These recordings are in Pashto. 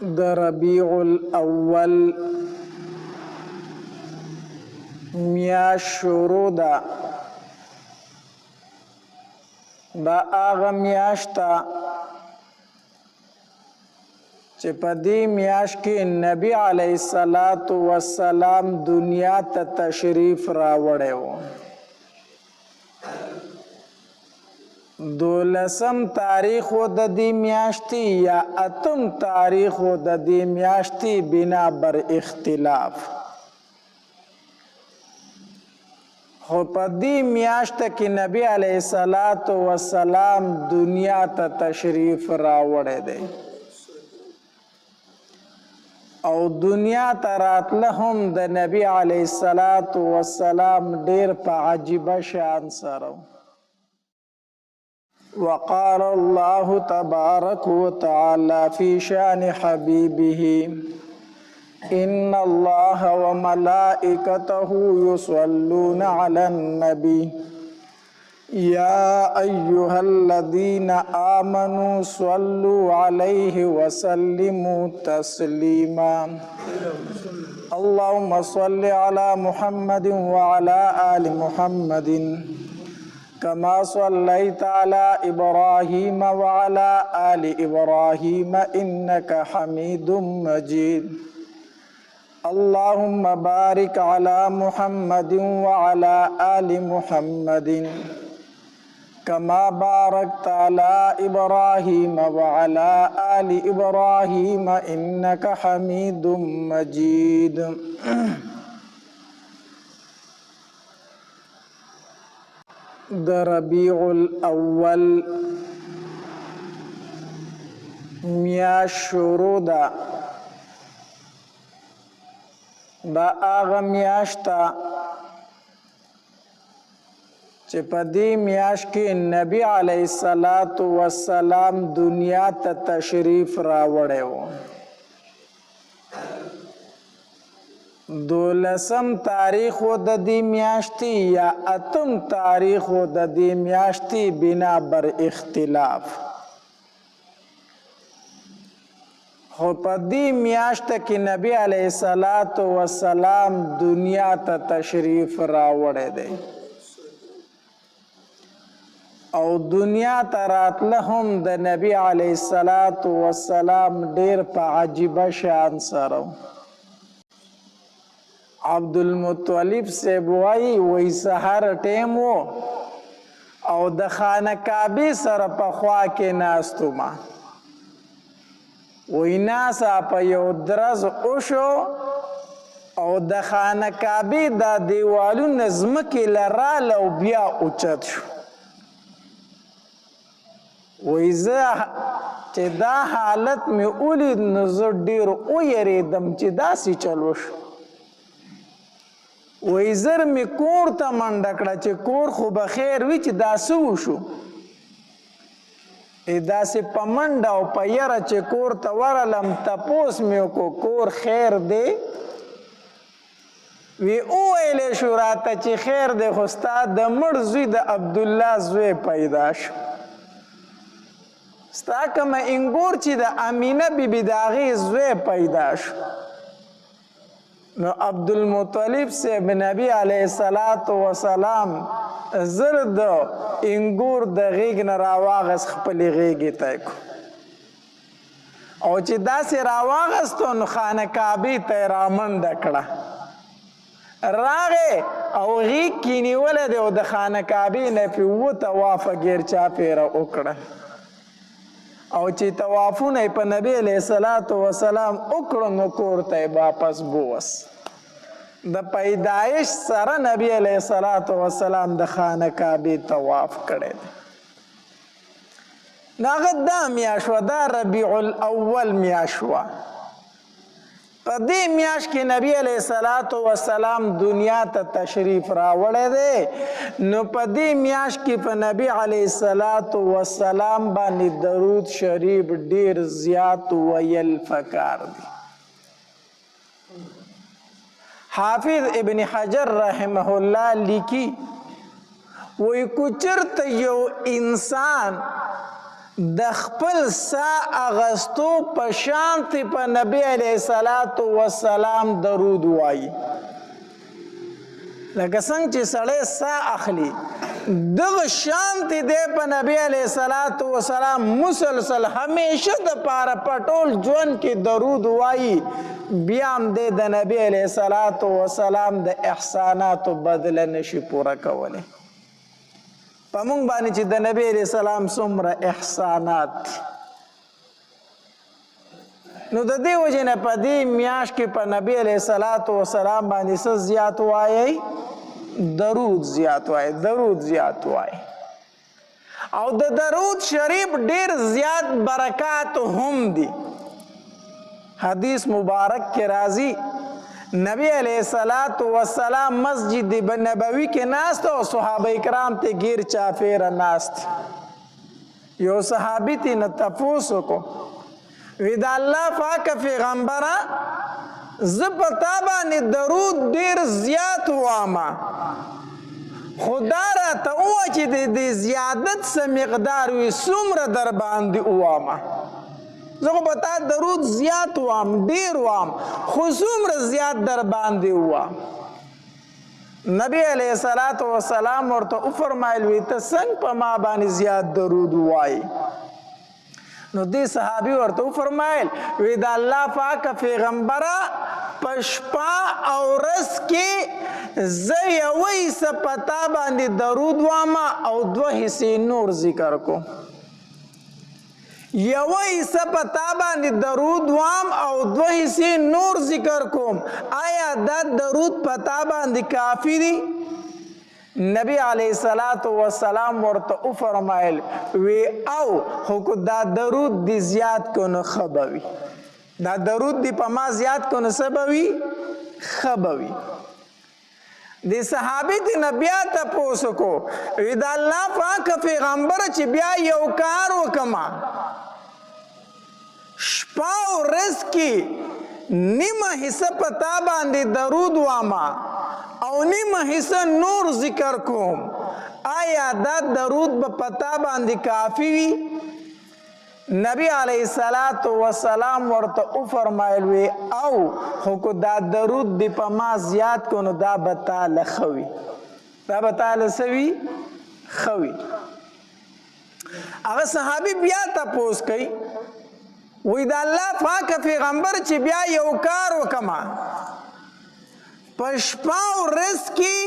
د ربیع الاول میاشت شروع ده. دا هغه میاشت ده چې په دې میاشت کې نبی علیه الصلاۃ والسلام دنیا ته تشریف راوړی و. 12 تاریخ و د دې میاشتې یا 8 تاریخ و د دې میاشتې بنا بر اختلاف. خو په دې میاشت کې نبی علیه الصلاۃ والسلام دنیا ته تشریف راوړی دی او دنیا ته راتله هم د نبی علیه الصلاۃ والسلام ډیر په عجیبه شان سره. وقال الله تبارك وتعالى في شان حبيبه إن الله وملائكته يصلون على النبي يا أيها الذين آمنوا صلوا عليه وسلموا تسليما. اللهم صل على محمد وعلى آل محمد كما صليت على إبراهيم وعلى آل إبراهيم إنك حميد مجيد. اللهم بارك على محمد وعلى آل محمد كما باركت على إبراهيم وعلى آل إبراهيم إنك حميد مجيد. د ربیع الاول میاشت شروع ده. دا هغه میاشت ده چې په دې میاشت کې نبی علیه الصلاۃ والسلام دنیا ته تشریف راوړی و. 12 تاریخ و د دې میاشتې یا 8 تاریخ و د دې میاشتې بنا بر اختلاف. خو په دې میاشت کې نبی علیه الصلاۃ والسلام دنیا ته تشریف راوړی دی او دنیا ته راتله هم د نبی علیه الصلاۃ والسلام ډیر په عجیبه شان سره. عبدالمطلب صاحب وایي سحر ټیم و او د خانه کعبې سره په خوا کې ناستو ما وایي ناسا په یو درز وشو او د خانه کعبې دا دیوالونه ځمکې لراله او بیا اوچت شو. وایي زه چې دا حالت مې ولید نو زه ډېر ویرېدم چې داسې چل وشو. وایي زر مې کور ته منډه کړه چې کور خو به خیر وي چې دا څه وشو. داسې په منډه او په یره چې کور ته ورغلم تپوس مې وکړو کور خیر دی؟ وی وویلی شو راته چې خیر دی خو ستا د مړ زوی د عبدالله زوی پیدا شو. ستا کومه انګور چې د امینه بیبي د هغې زوی پیدا شو. نو عبدالمطلب صاحب نبی علیه الصلاۃ والسلام زر د انګور د غیږ نه راواغست خپلې غیږې ته یې کړو او چې داسې راواغستو نو خانه کعبې ته یې رامنډه کړه. راغې او غیږ کې نیولی دی او د خانه کعبې نه پې 7 طوافه ګیر چاپېره وکړل او چې طوافونه یې په نبی علیه الصلاۃ والسلام وکړو نو کور ته یې واپس بوس. د پیدایش سره نبی علیه الصلاۃ والسلام د خانه کعبې طواف کړی دی. نو هغه دا میاشت وه دا ربیع الاول میاشت وه. په دې میاشت کې نبی علیه الصلاۃ والسلام دنیا ته تشریف راوړی دی. نو په دې میاشت کې په نبی علیه الصلاۃ والسلام باندې درود شریف ډیر زیات ویل پکار دی. حافظ ابن حجر رحمه الله لیکي وی کو چرته یو انسان د خپل سا اغستو په شانتي په نبی علیه الصلاة والسلام درود وایي. لکه څنګه چې سړی سا اخلي دغه شانتي دی په نبی علیه الصلاة والسلام مسلسل همیشه د پاره په ټول ژوند کې درود وایي، بیا هم دی د نبی علیه الصلاة والسلام د احساناتو بدله نشي پوره کولی. په موږ باندې چې د نبی علیه السلام څومره احسانات دي، نو د دې وجې نه په دې میاشت کې په نبی علیه الصلاة والسلام باندې څه زیات وایي؟ درود زیات وایي، درود زیات وایي. او د درود شریف ډیر زیات برکات هم دي. حدیث مبارک کې راځي نبی علیہ الصلوۃ والسلام مسجد نبوی کې ناست او صحابه کرام ته غیر چاپیر ناست. یو صحابي ته نه تاسو کو وی دا الله پاک پیغمبره ز پتا باندې درود ډیر زیات واما، خدا را ته او چې د زیادت سم مقدار وي څومره در باندې واما. زه خو پتا درود زیات وام ډیر وام خو څومره زیات در باندې وام. نبی علیہ الصلوۃ والسلام ورته فرمایل وی ته څنګه په ما باندې زیات درود وای؟ نو دې صحابي ورته فرمایل وی دا الله پاک پیغمبره پشپا او رس کې زه یوې سپتا باندې درود واما او دوه حصے نور ذکر کو. یوې سپتا باندې درود وام او دوه حصے نور ذکر کوم، آیا دا درود پتا باندې کافی دی؟ نبی علیہ الصلوۃ والسلام ورته فرمایل وی او خو دا درود دی زیات کو نه خبوي، دا درود دی په ما زیات کو نه سبوي خبوي. دی صحابی دی نبیا ته پوسو کو وی دا الله پاک پیغمبر چې بیا یو کار وکما شپه او ورځ کې نیمه حصہ پتا باندې درود واما او نیمه حصہ نور ذکر کوم، آیا دا درود په پتا باندې کافی وي؟ نبی علیہ الصلوۃ والسلام ورته فرمایل وی او خو دا درود دی په ما زیات کو نو دا بتاله خوي، دا بتاله سوي خوي. هغه صحابي بیا تاسو کوي وی دا الله پاک پیغمبر چې بیا یو کار وکما پشپا او رس کی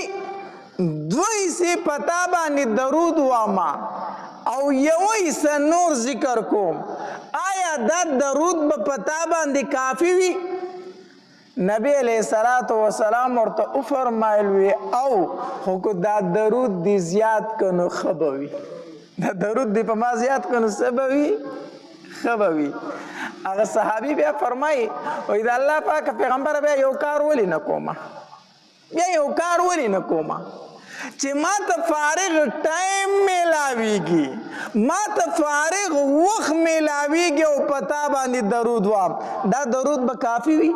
دوی سے پتا باندې درود واما او یوې نور ذکر کوم، آیا دا درود په پتا باندې کافی وي؟ نبی علیہ الصلوۃ والسلام ورته فرمایل وی او خو دا درود دی زیات کنو خبوي، دا درود دی په ما زیات کنو سبوي خبوي. هغه صحابي بیا فرمایي وای دا الله پاک پیغمبر بیا یو کار ولې نه کومه، بیا یو کار ولې نه کومه چې ما ته فارغ ټایم میلاویږي، ما ته فارغ وخت میلاویږي او پتا باندې درود وام، دا درود به کافی وي؟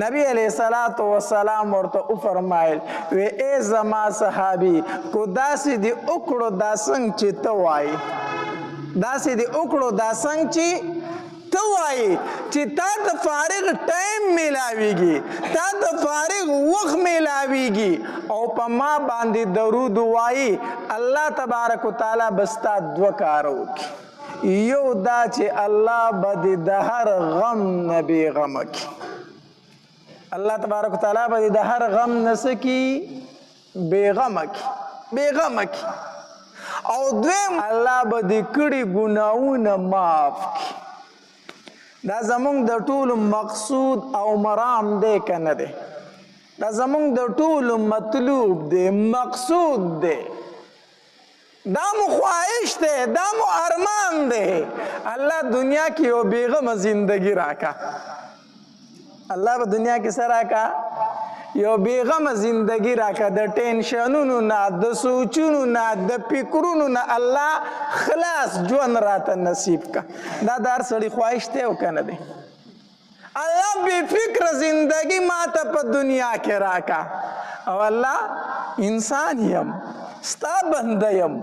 نبی علیہ الصلوۃ والسلام ورته فرمایل وی ای زما صحابي کو داسې دی وکړو دا څنګه چې ته وایي، داسې دی وکړو دا څنګه چې ته وایي چې تا ته فارغ ټایم میلاویږي، تا ته فارغ وخت میلاویږي او په ما باندې درود وایي، الله تبارک وتعالی بستا دوه کار وکړي. یو دا چې الله به د هر غم نه بېغمه کړي، الله تبارک وتعالی به د هر غم نه څه کړي بېغمه کړي، بېغمه کړي. او دویم الله به د کړي ګناهونه معاف کړي. دا زمونږ د ټولو مقصود او مرام دی که نه دی؟ دا زمونږ د ټولو مطلوب دی، مقصود دی، دا مو خواهش دی، دا مو ارمان دی. الله دنیا کې یو بیغمه زندگی راکا، الله په دنیا کې څه راکا؟ یو بیغمه زندگی راکا، د ټینشنونو نه، د سوچونو نه، د فکرونو نه الله خلاص ژوند راته نصیب کا. دا د هر سړي خواهش دی او که نه دی؟ الله بې فکره زندگی ما ته په دنیا کې راکا. او الله انسان یم، ستا بنده یم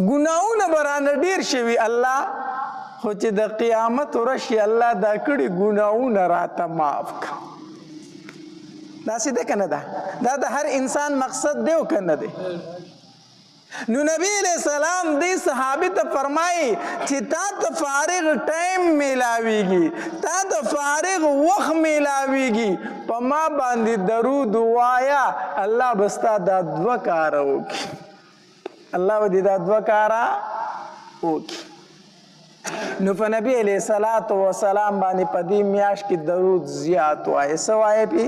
ګناهونه به رانه ډېر شوي الله خو چې د قیامت ورځ شي الله دا کړي ګناهونه راته معاف کړه داسې ده که نه ده دا د هر انسان مقصد دی او که نه دی نو نبی علیہ السلام دی صحابی ته فرمایي چې تا ته فارغ ټایم میلاویږي تا ته فارغ وخت میلاویږي په ما باندې درود وایا الله به ستا دا دوه کاره وکړي الله به دې دا دوه کاره وکړي نو په نبی علیہ الصلوۃ والسلام باندې په دې میاشت کې درود زیات وایي څه وایي پې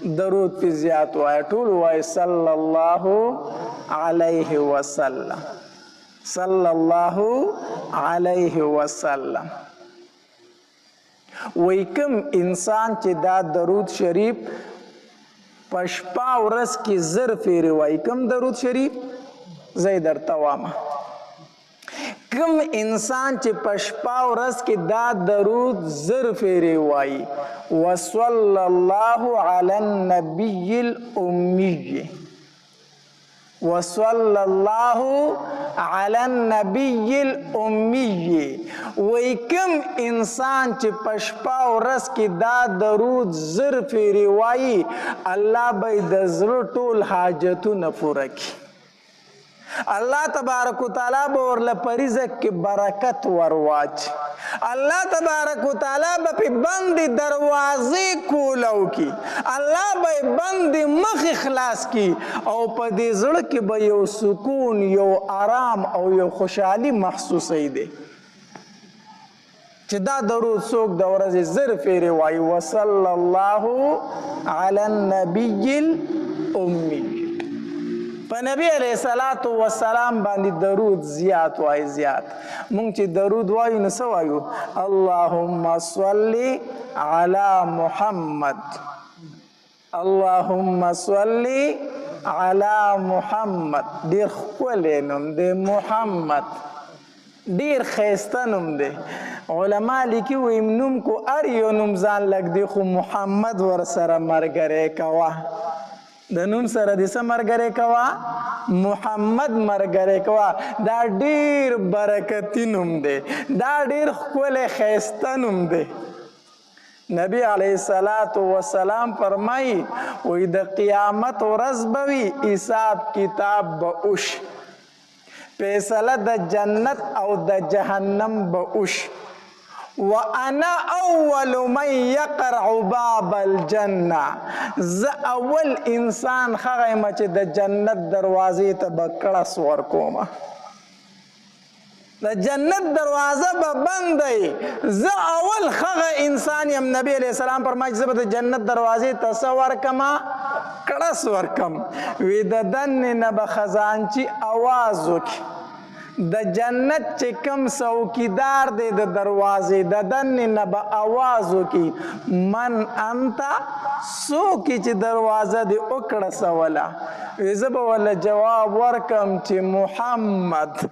درود پې زیات وایي ټول وایي صلی الله علیه وسلم صلی الله علیه وسلم وی کوم انسان چې دا درود شریف په شپه ورځ کې زر پیرې وایي کوم درود شریف زه یې درته وامه کوم انسان چې په شپه ورځ کې دا درود زر پیرې وایي وصلی الله علی النبی الامی وصلی الله علی النبی الامی وی کوم انسان چې په شپه ورځ کې دا درود زر پیرې وایي الله به یې د زړه ټول حاجتونه پوره کړي الله تبارک وتعالی به ورله په رزق کې برکت ورواچي الله تبارک وتعالی به پې بندې دروازې کولو کی الله به یې بندې مخې خلاص کی او په دې زړه کې به یو سکون یو آرام او یو خوشحالي محسوسوي دی چې دا درود څوک د ورځې زر پیرې وایي وصلی الله علی النبی الامی په نبی علیہ الصلوۃ والسلام باندې درود زیات وایي زیات مونږ چې درود وایو نو څه وایو اللهم صل علی محمد اللهم صل علی محمد ډېر ښکلی نوم دی محمد ډېر ښایسته نوم دی علما لیکي وایي نوم کو هر یو نوم ځان لږ دی خو محمد ورسره ملګری کوه د نوم سره د څه ملګری کوه محمد ملګری کوه دا ډېر برکتي نوم دی دا ډېر ښکلی ښایسته نوم دی نبی علیه الصلاۃ والسلام فرمایي وایي د قیامت ورځ به وي حساب کتاب به وشي فیصله د جنت او د جهنم به وشي وانا اول من يقرع باب الجنه ز اول انسان هغه یم چې د جنت دروازې ته به کړس ورکومه د جنت دروازه به بند دی زه اول هغه انسان یم نبی علیہ السلام فرمایي چې زه به د جنت دروازې ته څه ورکمه کړس ورکم وی د دنې نه به خزانچي اواز وکړي د جنت چې کوم څوکیدار دی د دروازې د دنې نه به اواز وکړي من انت څوک چې دروازه دې وکړسوله زه به ورله جواب ورکم چې محمد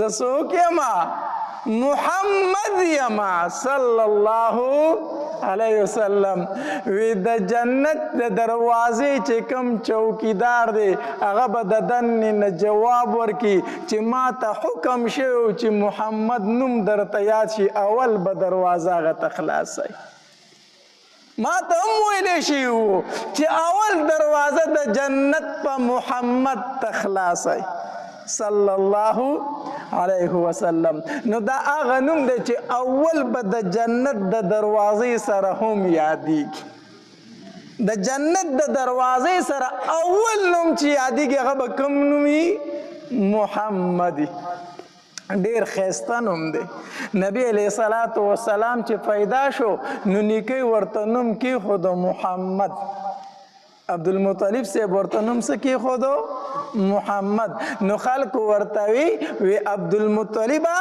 زه څوک یمه محمد یما صلی الله علیه وسلم وی د جنت د دروازې چې کوم چوکیدار دی هغه به د دنې نه جواب ورکړي چې ما ته حکم شوی چې محمد نوم درته یاد شي اول به دروازه هغه ته خلاصوي ما ته هم ویلی شوي وو چې اول دروازه د جنت په محمد ته خلاصوي صلی الله علیه وسلم نو دا هغه نوم دی چې اول به د جنت د دروازې سره هم یادیږي د جنت د دروازې سره اول نوم چې یادیږي هغه به کوم نوم وي محمدي ډېر ښایسته نوم دی نبی علیه الصلاۃ والسلام چې پیدا شو نو نیکۍ ورته نوم کېښود محمد عبدالمطلب صاحب ورته نوم څه کېښودو محمد نو خلکو ورته وی عبدالمطلبه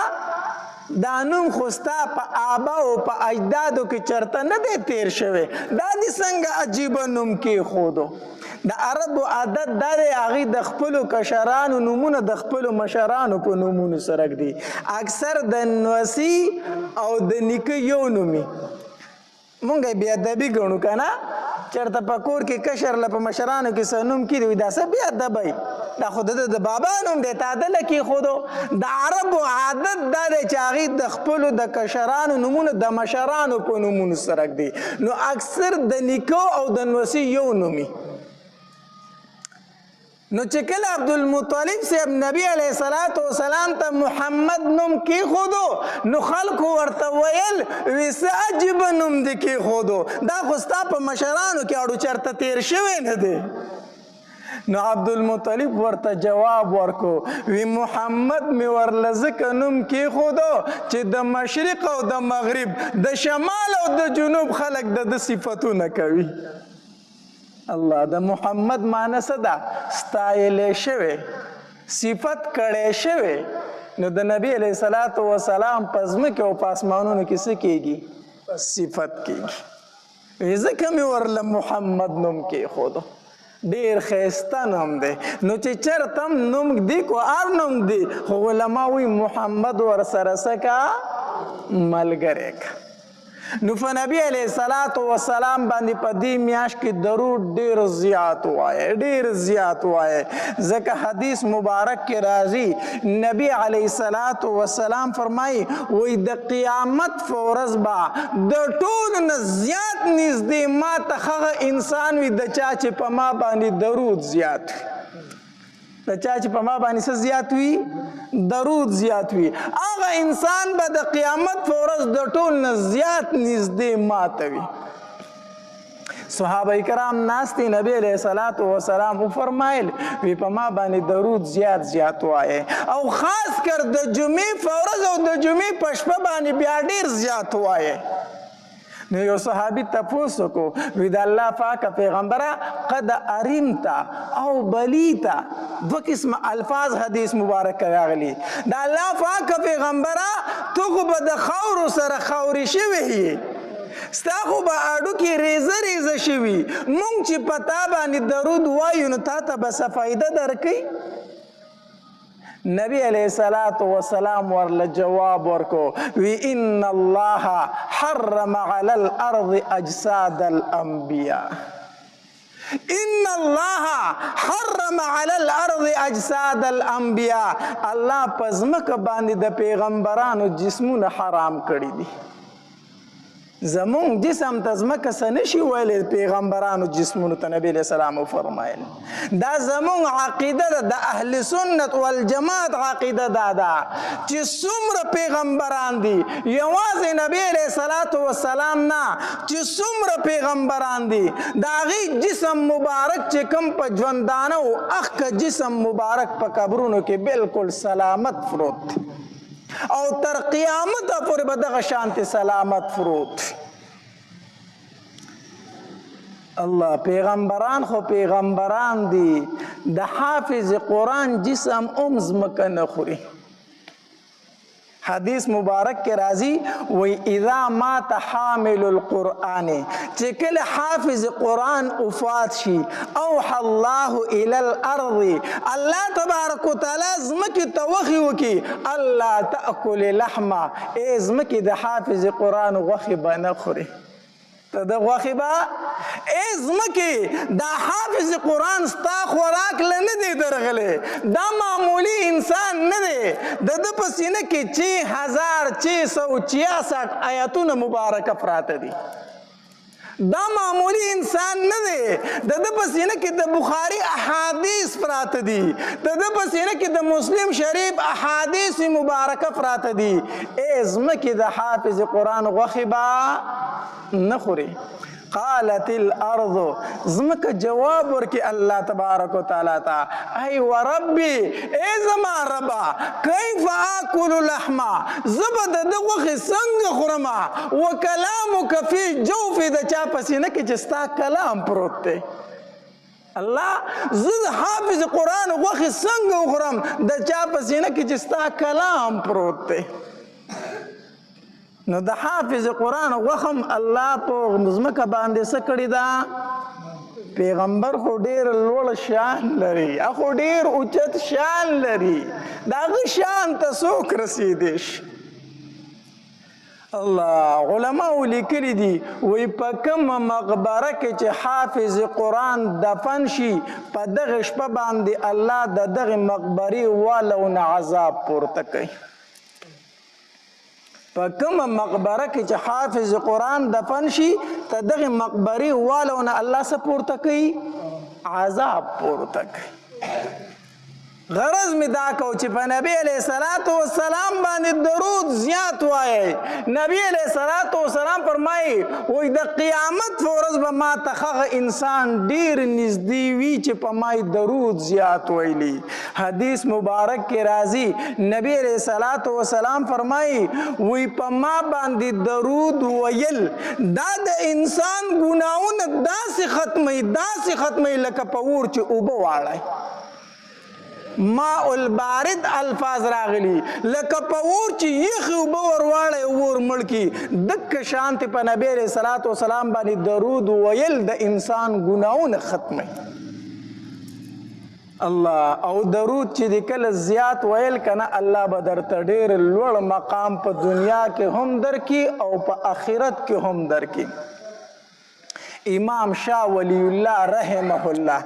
دا نوم خو ستا په آباو په اجدادو کې چرته نه دی تیر شوی دا دې څنګه عجیبه نوم کېښودو د عربو عادت دا دی هغوی د خپلو کشرانو نومونه د خپلو مشرانو په نومونو سره ږدي اکثر د نوسي او د نیکه یو نومي مونږ یې بېادبي ګڼو که نه چېرته په کور کې کشر له په مشرانو کې څه نوم کېږي وایي دا څه بې ادبی دا خو د بابا نوم دی تا دله کېښودو د عربو عادت دا دی چې هغوی د خپلو د کشرانو نومونه د مشرانو په نومونو سره ږدي نو اکثر د نیکه او د نوسي یو نومي نو چې کله عبدالمطلب صاحب نبی علیه الصلاة والسلام ته محمد نوم کېښودو نو خلکو ورته ویل وی څه عجیبه نوم دې کېښودو دا خو ستا په مشرانو کې اړو چېرته تېر شوی نه دی نو عبدالمطلب ورته جواب ورکو وی محمد مې ورله ځکه نوم کېښودو چې د مشرق او د مغرب د شمال او د جنوب خلک د صفتونه کوي الله د محمد معنی څه ده ستایلی شوی صفت کړی شوی نو د نبی علیه الصلاة وسلام په ځمکې او په اسمانونو کې څه کېږي صفت کېږي ځکه مې ورله محمد نوم کېښودو ډېر ښایسته نوم دی نو چې چېرته هم نوم دی کو هر نوم دی خو علما وایي محمد ورسره څه کا ملګری کا نو په نبی علیه الصلاة والسلام باندې په دې میاشت کې درود ډېر زیات وایه ډېر زیات وایه ځکه حدیث مبارک کې راځي نبی علیه الصلاة والسلام فرمایي وایي د قیامت په ورځ به د ټولو نه زیات نږدې ما ته هغه انسان وي د چا چې په ما باندې درود زیات وي د چا چې په ما باندې څه زیات وي درود زیات وي هغه انسان به د قیامت په ورځ د ټول نه زیات نږدې ما ته وي صحابه کرام ناست دي نبی علیه الصلاة والسلام وفرمایل وی په ما باندې درود زیات زیات وایه او خاص کر د جمعې په ورځ او د جمعې په شپه باندې بیا ډېر زیات وایه نو یو صحابي تپوس وکړو وی د الله پاکه پیغمبره قد ارمتا او بلیتا دوه قسمه الفاظ حدیث مبارک راغلي د الله پاکه پیغمبره تو خو به د خاورو سره خاورې شوې یې ستا خو به اډوکې ریزه ریزه شوي مونږ چې په تا باندې درود وایو نو تا ته به څه فایده درکوي نبی علیہ الصلاة والسلام ورله جواب ورکو وی ان الله حرم على الارض اجساد الانبیاء ان الله حرم على الارض اجساد الانبیاء الله په ځمکه باندې د پیغمبرانو جسمونه حرام کړي دي زمون جسم ته ځمکه څه نشي ویلی پیغمبرانو جسمونو ته نبی علیه السلام وفرمایل دا زمون عقیده ده د اهل سنت والجماعت عقیده دا ده چې څومره پیغمبران دي یوازې نبی علیه الصلاة والسلام نه چې څومره پیغمبران دي د هغې جسم مبارک چې کوم په ژوندانه و اخکه جسم مبارک په قبرونو کې بالکل سلامت پروت او تر قیامت پورې به دغه شانتې سلامت پروت الله پیغمبران خو پیغمبران دي د حافظ قرآن جسم ځمکه نه خوري حدیث مبارک کې راځي وی اذا مات حامل القرآن چې کله حافظ قرآن وفات شي اوحى الله الى الارض الله تبارک وتعالى ځمکې ته وحی وکړي الله تاکل لحمه ځمکې د حافظ قرآن غوښې به نه خوري ته د غوښې به ځمکې دا حافظ قرآن ستا خوراک له نه دی درغلی دا معمولی انسان نه دی د ده په سینه کې 6666 آیاتونه مبارکه پراته دي دا معمولی انسان نه دی د ده په سینه کې د بخاري احادیث پراته دي د ده په سینه کې د مسلم شریف احادیث مبارکه پراته دي ځمکې د حافظ قرآن غوښې به نه خوري قالت الارض ځمکه جواب ورکړي الله تبارک وتعالی ته ای وربي ای زما ربه کیف آکل لحمه زه به د ده غوښې څنګه خورم وکلامک فی جوف د چا په سینه کې چې ستا کلام پروت دی الله زه د حافظ قرآن غوښې څنګه وخورم د چا په سینه کې چې ستا کلام پروت دی نو د حافظ قرآن غوښم الله په ځمکه باندې څه کړې ده پیغمبر خو ډېر لوړ شان لري خو ډېر اوچت شان لري د هغه شان ته څوک رسېدی شي الله علماء لیکلي دي وی په کومه مقبره کې چې حافظ قرآن دفن شي په دغه شپه باندې الله د دغه مقبرې والو نه عذاب پورته کوي. په کومه مقبره کې چې حافظ قرآن دفن شي ته دغه مقبرې والو نه الله څه پورته کوي؟ عذاب پورته کوي. غرض می دا کو چې په نبی علیہ الصلوۃ والسلام باندې درود زیات وایي. نبی علیہ الصلوۃ والسلام فرمایي وای د قیامت ورځ به ما ته انسان ډیر نږدې وي چې په ما درود زیات ویلي. حدیث مبارک کې راځي نبی علیہ الصلوۃ والسلام فرمایي وای په ما باندې درود ویل دا د انسان ګناونه داسې ختمي لکه په اور چې اوبه واړی. ماء البارد الفاظ راغلی لکه په اور چې یخ اوبه ورواړی اور مړ کي. دک شانت په نبی علیہ الصلوۃ والسلام باندې درود ویل د انسان ګناونه ختمي. الله او درود چې د کله زیات ویل کنه الله به درته ډیر لوړ مقام په دنیا کې هم درکي او په آخرت کې هم درکي. امام شاه ولی الله رحمه الله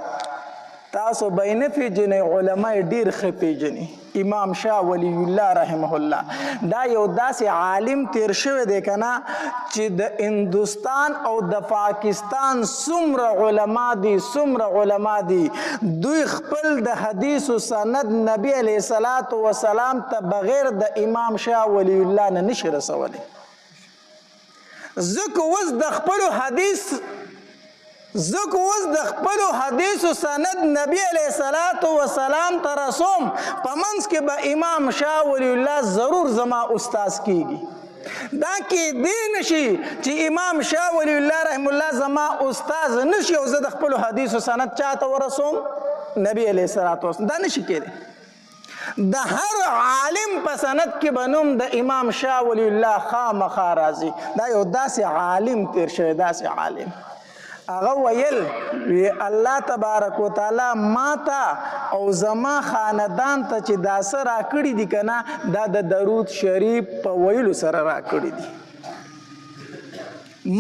تاسو به نه پیژنئ، علما ډیر ښه پیژني. امام شاه ولی الله رحمه الله دا یو داسې عالم تیر شوی دی کنه چې د هندوستان او د پاکستان څومره علما دي دوی خپل د حدیث و سند نبی علیه الصلاۃ والسلام ته بغیر د امام شاه ولی الله نه نشي رسولی. ځکه اوس د خپلو حدیثو سند نبی علیہ الصلوۃ والسلام ته رسوم په منځ کې به امام شاه ولی الله ضرور زما استاذ کیږي. دا کې دی نشي چې امام شاه ولی الله رحم الله زما استاذ نشي او زه د خپلو حدیثو سند چاته ورسوم؟ نبی علیہ الصلوۃ والسلام. دا نشي کېدی. د هر عالم په سند کې به نوم د امام شاه ولی الله خامخا راځي. دا یو داسې عالم تیر شوی، داسې عالم. هغه ویل وی الله تبارک وتعالی ماته او زما خاندان ته چې دا څه راکړي دي کنه دا د درود شریف په ویلو سره راکړي دي.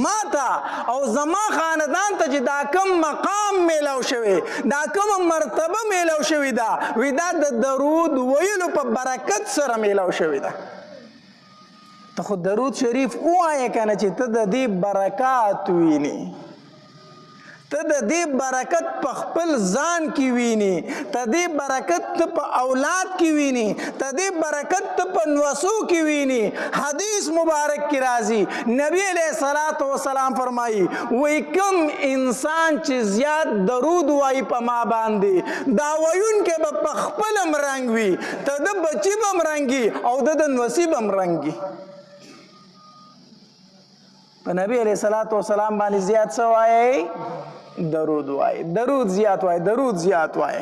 ماته او زما خاندان ته چې دا کم مقام میلاو شوی، دا کم مرتبه میلاو شوی دا وی دا د درود ویلو په برکت سره میلاو شوی دا. ته خو درود شریف ووایه کنه چې ته د دې برکات ویني، ته د دې برکت په خپل ځان کې ویني، ته دې برکت ته په اولاد کې ویني، ته دې برکت ته په نوسو کې ویني. حدیث مبارک کې راځي نبی علیہ الصلوۃ والسلام فرمایي وی کوم انسان چې زیات درود وایي په ما باندې دا ویونکی به په خپل هم رنګ وي، ته د بچي به هم رنګي او د نوسي به هم رنګي. په نبی علیہ الصلوۃ والسلام باندې زیات څه وایي؟ درود وای، درود زیات وای، درود زیات وای.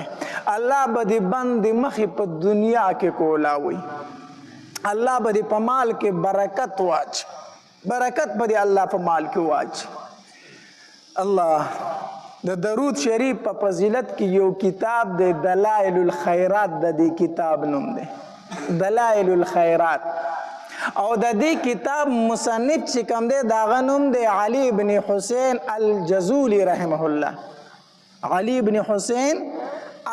الله به دې بند مخې په دنیا کې کولاوي. الله به دې په مال کې برکت واچ، برکت به دې الله په مال کې واچ. الله د درود شریف په فضیلت کې یو کتاب دی دلائل الخیرات، د دې کتاب نوم دی دلائل الخیرات. او د دې کتاب مصنف چې کوم دی داغه نوم دی علي بن حسین الجزولی رحمه الله. علي بن حسین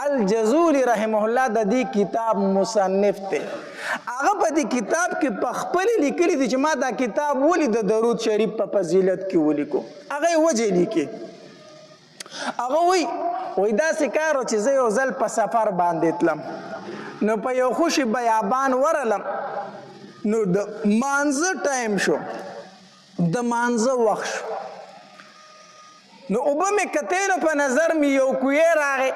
الجزولی رحمه الله د دې کتاب مصنف دی. هغه په دې کتاب کې په خپل لیکلي دي چې ما دا کتاب ولې د درود شریف په فضیلت کې ولیکو. هغه وجه لیکي، هغه وی داسې کار چې زه یو ځل په سفر باندې تلم نو په یو خوشي بیابان ورلم، نو د مانزه ټایم شو، د مانزه وخت شو، نو اوبه مې کتې نو په نظر مې یو کوی راغی.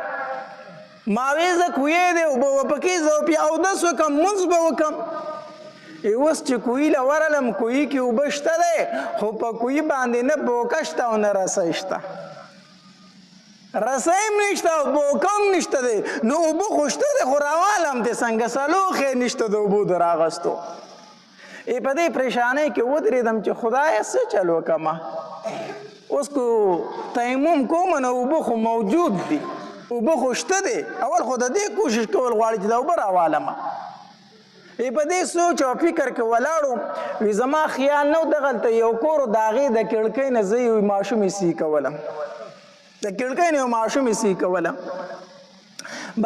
ما وی زه کوی دی اوبه وپکې زه بیا اودس وکم مونځ به وکم. اوس چې کوی له ورلم کوی کې اوبه شته دی خو په کوی باندې نه بوکه شته او نه رسی شته، رسی هم نشته او بوکه هم نشته دی. نو اوبه خو شته دی خو راوالم دی څنګه سلوخې نشته د اوبو د راغستو. په دې پریشانۍ کې ودرېدم چې خدایه څه چل وکمه. اوس کو تیمم کوم نو اوبه خو موجود دي، اوبه خو شته دی، اول خو د دې کوشش کول غواړي چې دا اوبه راوالمه. په دې سوچ او فکر کې ولاړو وي زما خیال نه و دغلته یو کور د هغې د کړکۍ نه زه یو ماشوم ایسي کولم د کړکۍ نه یو ماشوم ایسي کولم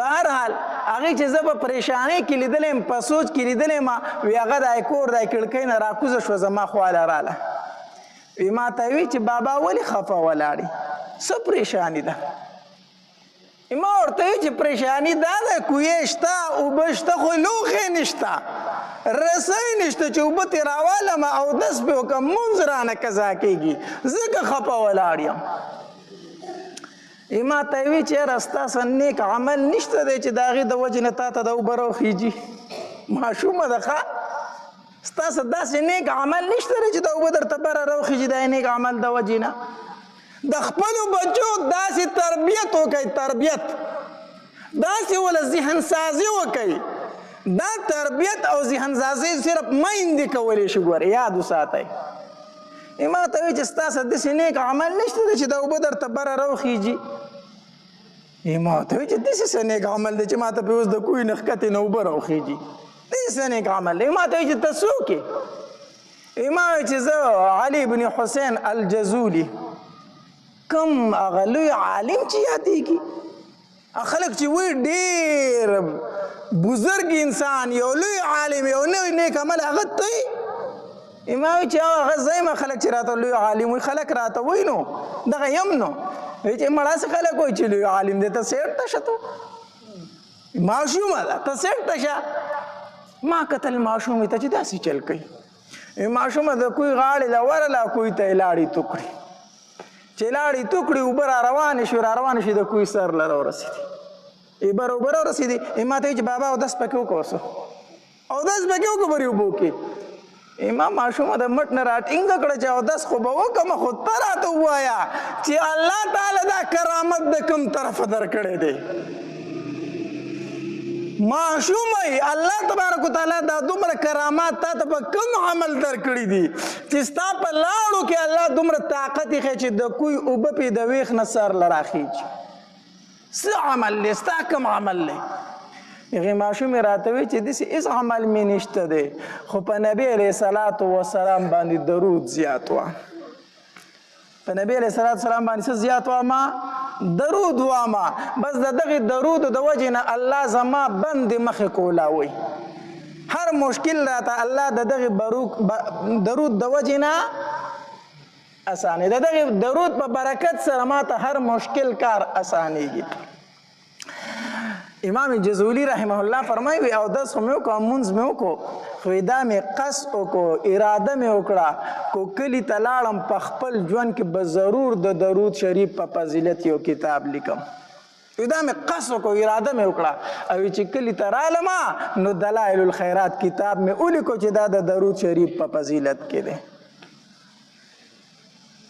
بهرحال هغې چې زه په پریشانۍ کې لیدلی یم په سوچ کې لیدلی یم وي هغه د کور د کړکۍ نه راکوزه شوه زما خواله راله وي ما ته وی چې بابا ولې خفه ولاړې څه پریشاني ده ما ورته وی چې پریشانی دا ده کویې شته اوبه شته خو لوښې نشته رسۍ نشته چې اوبه ترې راوالم اودس پې وکړم مونځ رانه قضا کېږي ځکه خفه ولاړ یم ما ته وی چې یاره ستاسو نیک عمل نشته دی چې د هغې د وجې نه تا ته د اوبه راوخیږي ماشومه ده ښه ستاسو داسې نیک عمل نشته دی چې د اوبه درته بره راوخیږي د نیک عمل د وجې نه د خپلو بچو داسې تربیت وکئ تربیت داسې وله ذهن سازي وکئ دا تربیت او ذهن سازي صرف میندې کولی شي ګوره یاد وساتئ ما ته وایي چې ستاسو داسې نیک عمل نشته دی چې د اوبه درته بره راوخیږي ما ته وایي چې داسې څه نیک عمل دی چې ما ته پرې اوس د کوی نه ښکتې نه اوبه راوخیږي داسې څه نیک عمل دی ما ته وایي چې ته څوک یې ما وایي چې زه علي بن حسین الجزولي کم هغه لوی عالم چې یادېږي خلک چې وایي ډېر بزرګ انسان یو لوی عالم یو نوی نیک عمل هغه ته یې ما وایي چې هغه زه یم خلک چې راته لوی عالم وایي خلک راته وایي نو دغه یم نو وایي چې مړه څه خلک وایي چې لوی عالم دی ته سیټ ته شه ته ماشومه ده ته سیټ ته شه ما کتل ماشومې ته چې داسې چل کوي ماشومه د کوی غاړې له ورله کوی ته یې لاړې توکړې چې لاړې توکړې اوبه را روانې شوې را روانې شوې د کوی سر له راورسېدې اوبه راورسېدې ما ته وایي چې بابا اودس پکې وکړه اوس اودس پکې وکړه برې اوبو کې ما ماشومه د مټ نه راټینګه کړه چې اودس خو به وکړم خو ته راته ووایه چې الله تعالی دا کرامت د کوم طرفه درکړی دی معشومه الله تبارک وتعالی دا دومره کرامات تا ته په کوم عمل درکړي دي چې ستا په لاړو کې الله دومره طاقت یې چې د کوی اوبه پې د ویښ نه سر له راخیږي څه عمل دی ستا کوم عمل دی هغې ماشومې راته وایي چې داسې هېڅ عمل مې نشته دی خو په نبي علیه صلات وسلام باندې درود زیات وه په نبی علیه صلات وسلام باندې څه زیات وامه درود وامه بس د دغې درودو د وجې نه الله زما بندې مخې کولاوي هر مشکل راته الله د دغې درود د وجې نه اسانې د دغې درود په برکت سره ماته هر مشکل کار اسانېږي امام جزولی رحمه الله فرمایي وي اودس خو مې وکړه مونځ مې وکړو خو دا مې قصد وکړو اراده مې وکړه کو کلي ته لاړم په خپل ژوند کې به ضرور د درود شریف په فضیلت یو کتاب لیکم دا مې قصد وکړو اراده مې وکړه او چې کلي ته رالم نو دلائل الخیرات کتاب مې ولیکو چې دا د درود شریف په فضیلت کې دی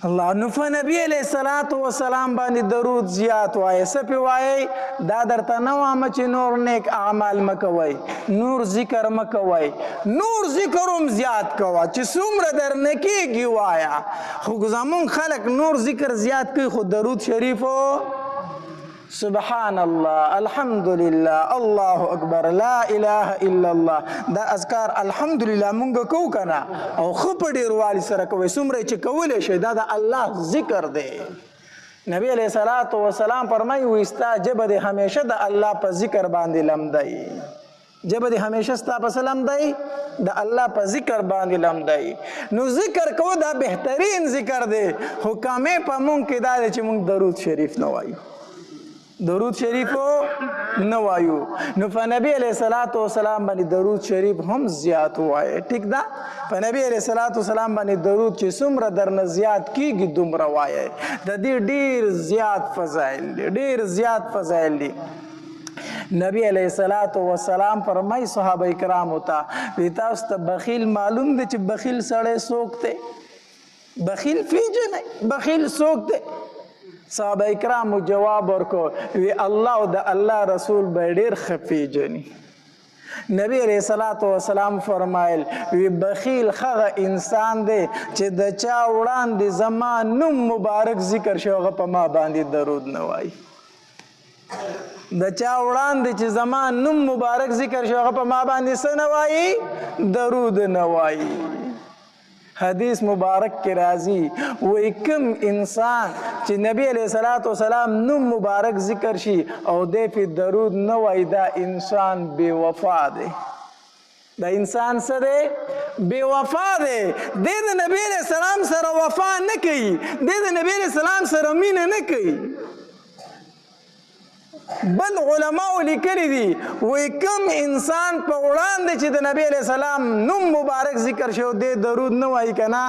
الله نو په نبی علیه صلات وسلام باندې درود زیات وایه څه پې وایئ دا درته نه وامه چې نور نیک اعمال مه کوئ نور ذکر مه کوئ نور ذکر هم زیات کوه چې څومره درنه کېږي وایه خو زمونږ خلک نور ذکر زیات کوي خو درود شریفو سبحان الله الحمدلله الله اکبر لا اله الا الله دا اذکار الحمدلله مونږ کوو کنه او ښه په ډېروالي سره کوئ څومره چې کولی شئ دا د الله ذکر دی نبی علیه صلات وسلام فرمایي وایي ستا ژبه دې همیشه د الله په ذکر باندې لمدی ژبه دې همیشه ستا په څه لمدی د الله په ذکر باندې لمدی نو ذکر کوو دا بهترین ذکر دی خو کمې په مونږ کې دا دی چې مونږ درود شریف نه وایو درود شریفو نه وایو نو په نبی علیه صلات وسلام باندې درود شریف هم زیات وایي ټیک ده په نبی علیه صلات وسلام باندې درود چې څومره درنه زیات کیږي دومره وایي د دې ډېر زیات فضایل دي ډېر زیات فضایل دي نبی علیه صلات وسلام فرمایي صحابه کرامو ته وی تاسو ته بخیل معلوم دی چې بخیل سړی څوک دی بخیل پیژنئ بخیل څوک دی صحابه کرامو جواب ورکو وی الله او د الله رسول به ډېر ښه پیژني نبی علیه صلات وسلام فرمایل وی بخیل هغه انسان دی چې د چا وړاندې زما نوم مبارک ذکر شي هغه په ما باندې درود نه وایي د چا وړاندې چې زما نوم مبارک ذکر شو هغه په ما باندې څه نه وایي درود نه وایي حدیث مبارک کې راځي وایي کوم انسان چې نبی علیه الصلاۃ والسلام نوم مبارک ذکر شي او دی پې درود نه وایي دا انسان بې وفا دی دا انسان څه دی بې وفا دی دی د نبی علیه السلام سره وفا نه کوي دی د نبی علیه السلام سره مینه نه کوي بل علماء لیکلی دي وایي کوم انسان په وړاندې چې د نبی علیه السلام نوم مبارک ذکر شي او دی درود نه وایي که نه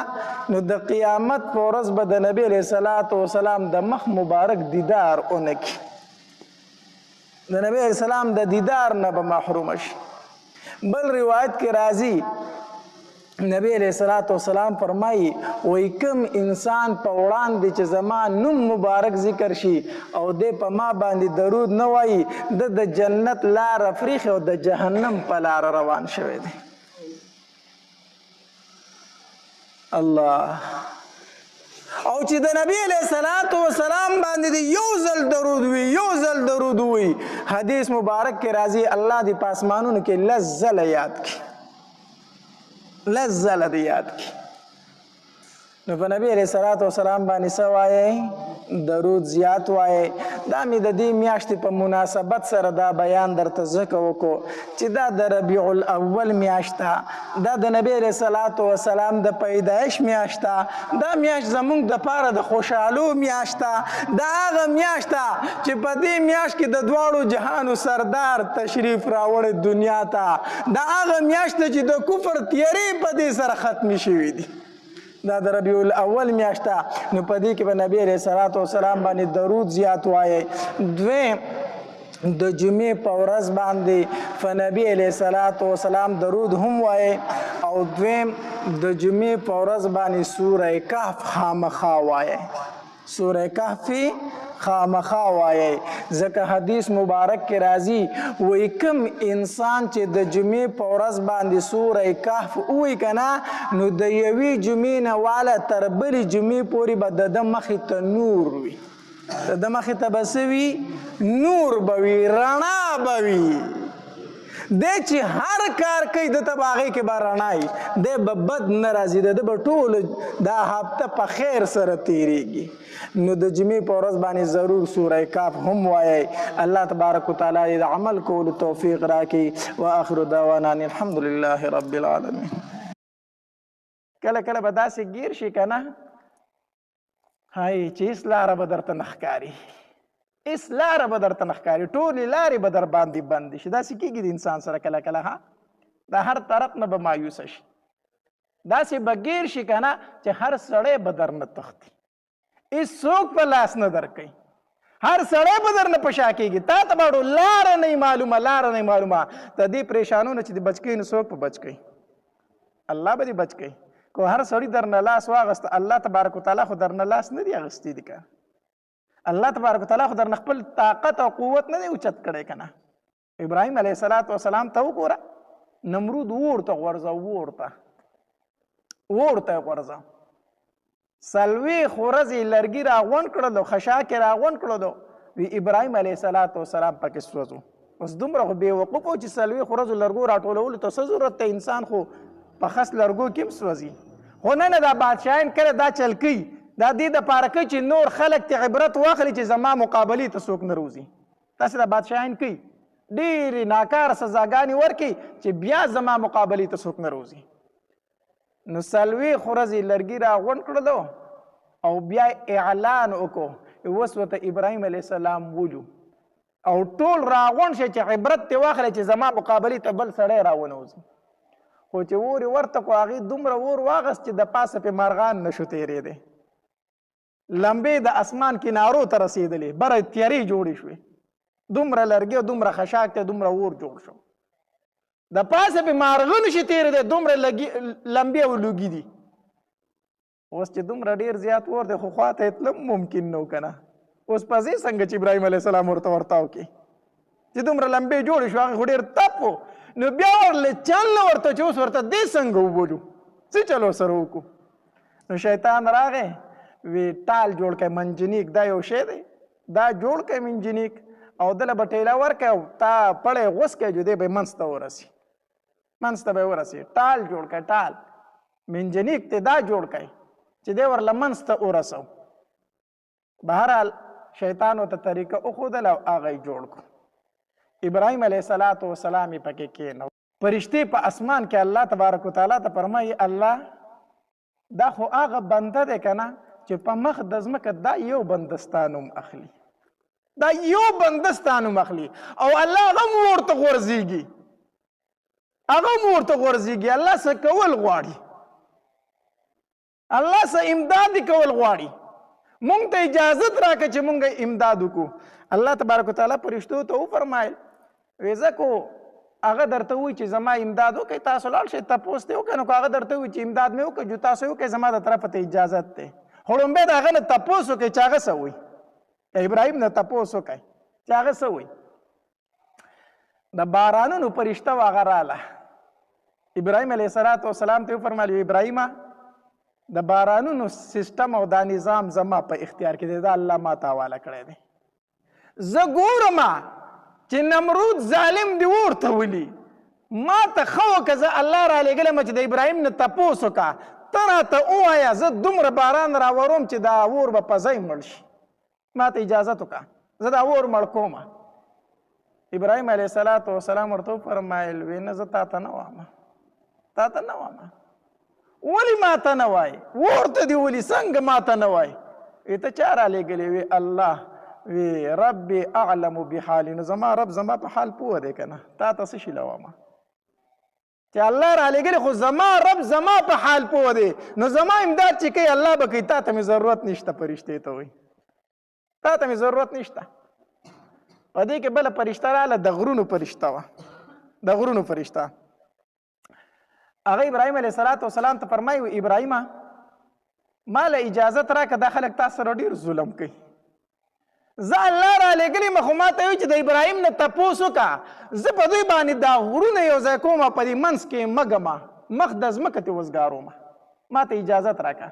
نو د قیامت په ورځ به د نبی علیه السلام د مخ مبارک دیدار ونه کړي د نبی علیه السلام د دیدار نه به محرومه شي بل روایت کې راځي نبی علیہ السلام فرمایي وایي کوم انسان په وړاندې چې زما نوم مبارک ذکر شي او دی په ما باندې درود نه وایي د جنت لاره فریخي او د جهنم په لاره روان شوی دی الله او چې د نبی علیہ السلام باندې دی یو ځل درود وي حدیث مبارک کې راځي الله دې په اسمانونو کې لس ځله یاد کړي لس ځله دې یاد کړي نو په نبی علیہ السلام باندې څه وایي درود زیات وایي دا مې د دې میاشتې په مناسبت سره دا بیان درته ځکه وکړو چې دا د ربیع الاول میاشت ده دا د نبی علیہ السلام د پیدایش میاشت ده دا میاشت زموږ دپاره د خوشحالو میاشت ده دا هغه میاشت ده چې په دې میاشت کې د دواړو جهانو سردار تشریف راوړی دنیا ته دا هغه میاشت ده چې د کفر تیارې په دې سره ختمې شوي دي دا د ربیع الاول میاشت ده نو په دې کې به نبی علیہ السلام باندې درود زیات وایي دویم د جمعې په ورځ باندې په نبی علیہ السلام درود هم وایي او دویم د جمعې په ورځ باندې سوره کهف خامخا وایي سوره کهف خامخا وایي ځکه حدیث مبارک کې راځي وایي کوم انسان چې د جمعې په ورځ باندې سوره کهف ووایي که نه نو د یوې جمعې نه واله تر بلې جمعې پورې به د ده مخې ته نور وي د ده مخې ته به څه وي نور به وي رڼا به وي دی چې هر کار کوي د ته به هغې کې به رڼا وي دی به بد نه راځي د ده به ټوله دا هفته په خیر سره تیریږي نو د جمعې په ورځ باندې ضرور سوره کهف هم وایي الله تبارک وتعالی د عمل کولو توفیق راکړي واخر دعوانا ان الحمد لله رب العالمین کله کله به داسې ګیر شي که نه هاي چې هېڅ لاره به درته نه ښکاري هېڅ لاره به درته نه ښکاري ټولې لارې به در باندې بندې شي داسې کېږي د انسان سره کله کله ها د هر طرف نه به مایوسه شي داسې به ګیر شي که نه چې هر سړی به در نه تښتي هېڅوک په لاس نه درکوي هر سړی به در نه په شا کېږي تا ته به لاره نه معلومه د دې پریشانونو چې د بچ کوي نو څوک په بچ کوي الله به دې بچ کوي که هر سړي در نه لاس واغسته الله تبارک وتعالی خو در نه لاس نه دی اغوستی دي که الله تبارک وتعالی خو در نه خپل طاقت او قوت نه دی اوچت کړی که نه ابراهیم علیه السلام ته وګوره نمرود اور ته غورځه غورځه څلوېښت ورځې لرګي راغونډ کړلو خشاک یې راغونډ کړلو وی ابراهیم علیه السلام پکې سوځو اوس دومره خو بېوقوف و چې څلوېښت ورځو لرګو راټولولو ته څه ضرورت ته انسان خو په خس لرګو کې هم سوځي خو نه دا بادشاهان کله دا چل کوي دا دې دپاره کوي چې نور خلک ته عبرت واخلي چې زما مقابلې ته څوک نه روځي تاسې دا بادشاهان کوي ډېرې ناکاره سزاګانې ورکوي چې بیا زما مقابلې ته څوک نه روځي نو څلوېښت ورځې لرګي راغونډ کړلو او بیا اعلان وکړو اوس ورته ابراهیم علیه السلام ولو او ټول راغونډ شي چې عبرت ترې واخلي چې زما مقابلې ته بل سړی راونوځي خو چې اور یې ورته کړو هغې دومره اور واغست چې د پاسه پې مرغان نشو تېرېدی لمبې د اسمان کنارو ته رسېدلې بره تیارې جوړې شوې دومره لرګي او دومره خشاک ته دومره اور جوړ شو د پاسه پې مارغه نشي تېرېدی دومره لمبې او لوګي دي اوس چې دومره ډېر زیات اور دی خو خواته یې تلم ممکن نه و که نه اوس پځې څنګه چې ابراهیم علیه السلام ورته ورتاو کړي چې دومره لمبې جوړې شو هغې خو ډېر تپ و نو بیا ورله چل نه ورته چې اوس ورته دې څنګه وبولو څه چل ورسره وکړو نو شیطان راغی وی ټال جوړ کړئ منجنیک دا یو شی دی دا جوړ کړئ منجنیک او دله به ټیله ورکړی او تا پړی غوس کړی جو دی به یې منځ ته ورسي منځ ته به یې ورسي ټال جوړ کړی ټال منجنیک ته دا جوړ کړی چې دی ورله منځ ته ورسو بهرحال شیطان ورته طریقه وښودله او هغه یې جوړ کړو ابراهیم علیه السلام یې پکې کېنو فرشتې په اسمان کې الله تبارک وتعالی ته فرمایي الله دا خو هغه بنده دی که نه چې په مخ د ځمکه دا یو بنده ستا نوم اخلي دا یو بنده ستا نوم اخلي او الله هغه هم ورته غورځېږي هغه هم ورته غورځېږي الله څه کول غواړي الله څه امداد کول غواړي مونږ ته اجازت راکړه چې مونږ امداد وکړو الله تبارک وتعالی فرشتو ته وفرمایل وی ځکه هغه درته وایي چې زما امداد وکړئ تاسو لاړ شئ تپوس دې وکړئ نو که هغه درته وایي چې امداد مې وکړئ جو تاسو یې وکړئ زما د طرفه ته اجازت دی خو لومبی د هغه نه تپوس وکړئ چې هغه څه وایي د ابراهیم نه تپوس وکړئ چې هغه څه وایي د بارانونو فرشته و هغه راله ابراهیم علیه السلام ته وفرمایل ابراهیمه د بارانونو سیسټم او دا نظام زما په اختیار کې دی دا الله ما ته حواله کړی دی زه ګورم چې نمرود ظالم دی ورته ولي ما ته ښه وکړه زه الله رالیږلم چې د ابراهیم نه تپوس وکړه ته راته ووایه زه دومره باران راوروم چې دا اور به په ځای مړ شي ما ته اجازت وکړه زه دا اور مړ کوم ابراهیم علیه السلام ورته وفرمایل وی نه زه تا ته نه وایم ولې ما ته نه وایي ورته دې ولي څنګه ما ته نه وایي وی ته چا رالیږلی وی الله وی ربي اعلم بحالي نو زما رب زما په حال پوه دی که نه تا ته څه شي لومه چې الله رالیږلی خو زما رب زما په حال پوه دی نو زما امداد چې کوي الله به کوي تا ته مې ضرورت نشته فرشتې ته وایي تا ته مې ضرورت نشته په دې کې بله فرشته راله د غرونو فرشته وه د غرونو فرشته هغه ابراهیم علیه السلام ته فرمایي ابراهیمه ما له اجازت راکړه دا خلک تا سره ډېر ظلم کوي زه الله رالیږلی یم خو ما ته وایي چې د ابراهیم نه تپوس وکړه زه په دوی باندې دا غرونه یو ځای کوم په دې منځ کې مه ږمه مخ د ځمکه تې وزګاروم ما ته اجازت راکړه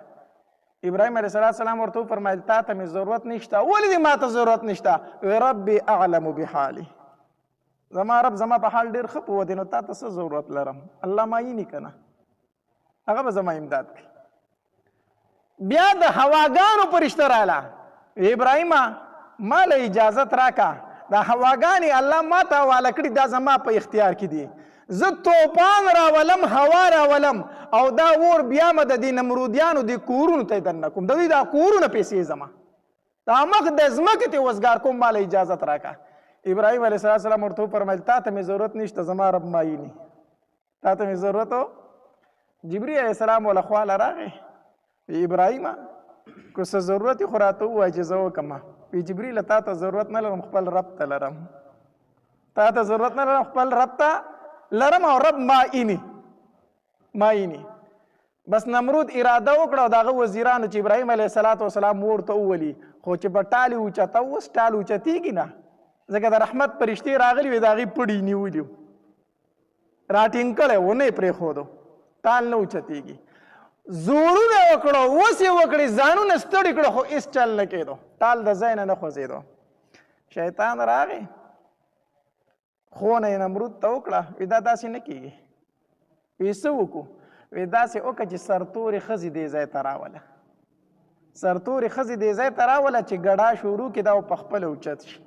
ابراهیم علیه السلام ورته وفرمایل تا ته مې ضرورت نشته ولې دې ما ته ضرورت نشته وی ربي اعلم بحالي زما رب زما په حال ډېر ښه پوه دی نو تا ته څه ضرورت لرم الله معیني که نه هغه به زما امداد کوي بیا د هواګانو فرشته راله ابراهیمه ما له اجازت راکړه دا هواګانې الله ما ته حواله کړي دا زما په اختیار کې دي زه توپان راولم هوا راولم او دا اور بیا مه د دې نمرودیانو د کورونو ته یې دننه کوم د دوی دا کورونه پیسې زما دا مخ د ځمکې ته وزګار کوم ما له اجازت راکړه ابراهیم علیه السلام ورته وفرمیل تا ته مې ضرورت نشته زما رب معیني تا ته مې ضرورت و جبري علیه السلام وله خواله راغی ابراهیمه که څه ضرورت یې خو راته ووایه چې زه وکړم وی جبریله تا ته ضرورت نه لرم خپل رب ته لرم تا ته ضرورت نه لرم خپل رب ته لرم او رب معیني بس نمرود اراده وکړه او د هغه وزیرانو چې ابراهیم علیه السلام ورته وولي خو چې به ټال یې اوچته اوس ټال اوچتېږي نه ځکه د رحمت فرشتې راغلي وي د هغې پړي نیولي راټینګ کړی و نه یې پرېښودو ټال نه اوچتېږي زورونه وکړو اوس یې وکړې ځانونه ستړي کړو خو هېڅ چل نه کېدو ټال د ځای نه خوځېدو شیطان راغی ښوونه یې نمرود ته وکړه وی دا داسې نه کېږي وی څه وکړو وی داسې وکړه چې سرتورې ښځې دې ځای ته راوله سرتورې ښځې دې ځای ته راوله چې ګډا شروع کړي دا او پخپله اوچت شي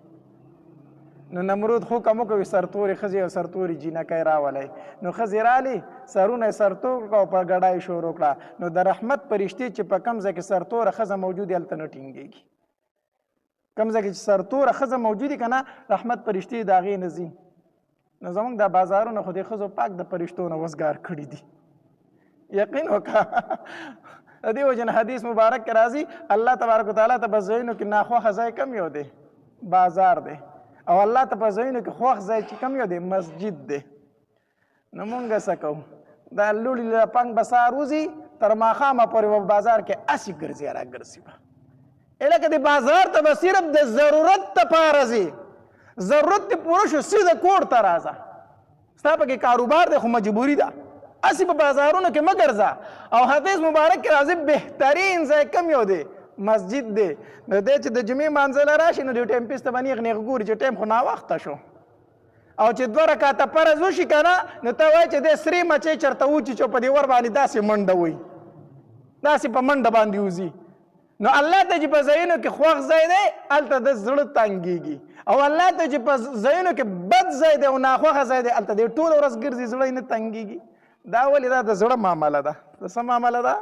نو نمرود حکم وکړ سرتورې ښځې او سرتورې جینکۍ راولی نو ښځې رالې سرونه یې سرتور کړه او په ګډا یې شروع کړه نو د رحمت فرشتې چې په کوم ځای کې سرتوره ښځه موجود وي هلته نه ټینګېږي کوم ځای کې چې سرتوره ښځه موجود وي که نه رحمت فرشتې د هغې نه ځي نو زموږ دا بازارونه خو د ښځو پاک د فرشتو نه وزګار کړي دي یقین وکړه د دې وجې نه حدیث مبارک کې راځي الله تبارک وتعالی ته په ځایونو کې ناخوښه ځای کم یو دی بازار دی او الله ته په ځایونو کې خوښ ځای چې کم یو دی مسجد دی نو مونږ څه کوو دا لوړي لپنګ به سهار وځي تر ماښامه پورې به بازار کې هسې ګرځي راګرځي به لکه د بازار ته به صرف د ضرورت دپاره ځي ضرورت دې پوره شو سیده کور ته راځه ستا پکې کاروبار دی خو مجبوري ده هسې په بازارونو کې مه ګرځه او حدیث مبارک کې راځي بهترین ځای کم یو دی مسجد دی نو دی چې د جمعې مانځله راشي نو د ټایم پیس ته به نیغ نیغ ګوري چې ټایم خو ناوخته شو او چې 2 رکعته فرض وشي که نه نو ته وایي چې دی سرې مچۍ چېرته وچیچو په دې ور باندې داسې منډه وي داسې په منډه باندې وځي نو الله ته چې په ځایونو کې خوښ ځای دی هلته د زړه تنګېږي او الله ته چې په ځایونو کې بد ځای دی او ناخوښه ځای دی هلته دی ټوله ورځ ګرځي زړه یې نه تنګېږي دا ولې دا د زړه معامله ده د څه معامله ده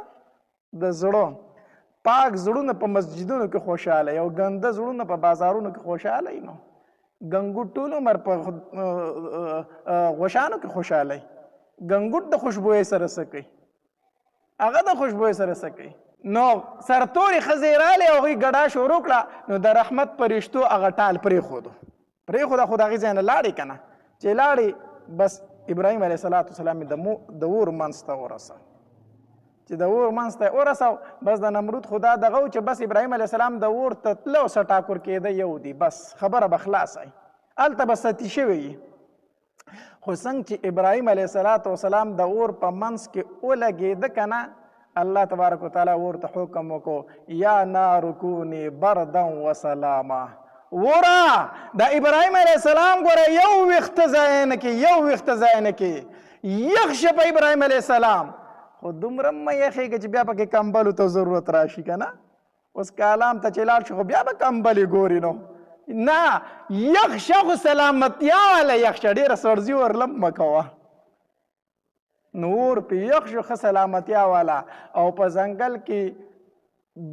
د زړه پاک زړونه په مسجدونو کې خوشحاله او ګنده زړونه په بازارونو کې خوشحاله نو ګنګوټ ټول عمر په غوشانو کې خوشحاله ګنګوټ د خوشبویۍ سره څه کوي هغه د خوشبویۍ سره څه کوي نو سرتورې ښځې راغلې او هغوی ګډا شروع کړه نو د رحمت پرښتو هغه ټال پرېښوده خو د هغې ځای نه لاړې که نه چې لاړې بس ابراهیم علیه السلام د اور منځ ته ورسه چې د اور منځ ته ورسو بس د نمرود خدا دغه و چې بس ابراهیم علیه السلام د اور ته تله او سټاکور کېده یو دی بس خبره به خلاصه وي هلته به ستی شوی وي خو څنګه چې ابراهیم علیه السلام د اور په منځ کې ولګېده که نه الله تبارک وتعالی اور ته حکم وکړو یا نار کونی بردا وسلاما وره د ابراهیم علیه السلام ګوره یو ویښته ځای نه کې یخ شه په ابراهیم علیه السلام خو دومره مه یخېږه چې بیا پکې کمبلو ته ضرورت راشي که نه اوس کالام ته چې لاړ شي خو بیا به کمبلې ګوري نو نه یخ شه خو سلامتیا واله یخ شه ډېره سړزي ورلم مه کوه نور په یخ شو ښه سلامتیا والا او په ځنګل کې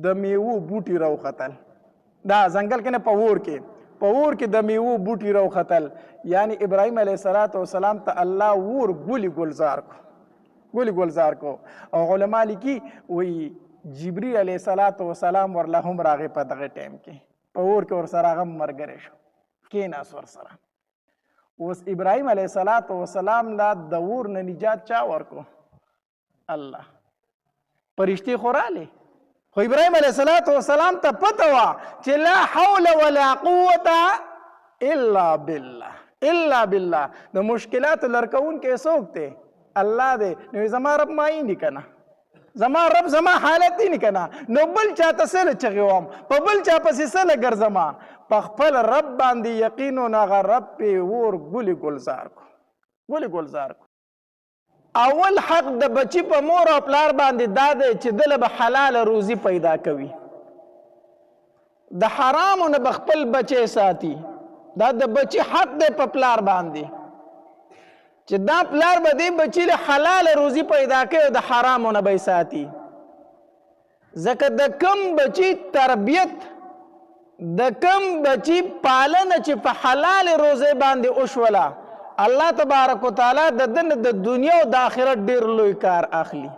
د میوو بوټي راوختل دا ځنګل کې نه په اور کې د میوو بوټي راوختل یعنی ابراهیم علیه السلام ته الله اور ګولي ګلزار کو او علما لیکي وی جبرئیل علیه السلام ورله هم راغی په دغه ټایم کې په اور کې ورسره هغه ملګری شو کېناست ورسره اوس ابراهیم علیه السلام لا د اور نه نجات چا ورکو الله پرشتي خو راغلې خو ابراهیم علیه السلام ته پته وه چې لا حول ولا قوة الا بالله د مشکلاتو لرکوونکی څوک دی الله دی نو زما رب مایي نه که نه زما رب زما حالت دی نه که نه نو بل چاته څه له چغې وم په بل چا پسې څه له ګرځمه په خپل رب باندې یقین و نو هغه رب پې اور ګلې ګلزار کو اول حق د بچي په مور او پلار باندې دا دی چې دله به حلاله روزي پیدا کوي د حرامو نه به خپل بچی ساتي دا د بچي حق دی په پلار باندې چې دا پلار به دې بچي له حلاله روزي پیدا کوي او د حرامو نه به یې ساتي ځکه د کم بچي تربیت د کم بچي پالنه چې په حلال روزي باندې وشوله الله تبارک وتعالی د دنه د دنیا او د آخرت ډیر لوی کار اخلي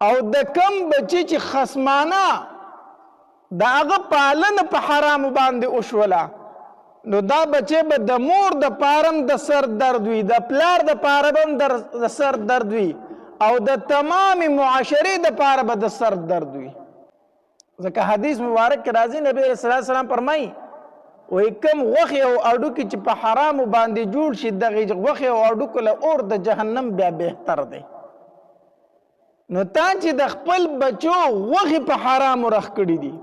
او د کم بچي چې خصمانه د هغه پالنه په حرام باندې وشوله نو دا بچي به د مور د پارم د سر درد وي د پلار د پاره د سر درد وي او د تمام معاشرې د پاره به د سر درد وي ځکه حدیث مبارک کې راځي نبی صلی الله علیه وسلم فرمایي وایي کم غوښې او هډوکي چې په حرامو باندې جوړ شي دغې غوښې او هډوکو له اور د جهنم بیا بهتر دی نو تا چې د خپل بچو غوښې په حرامو رخ کړي دي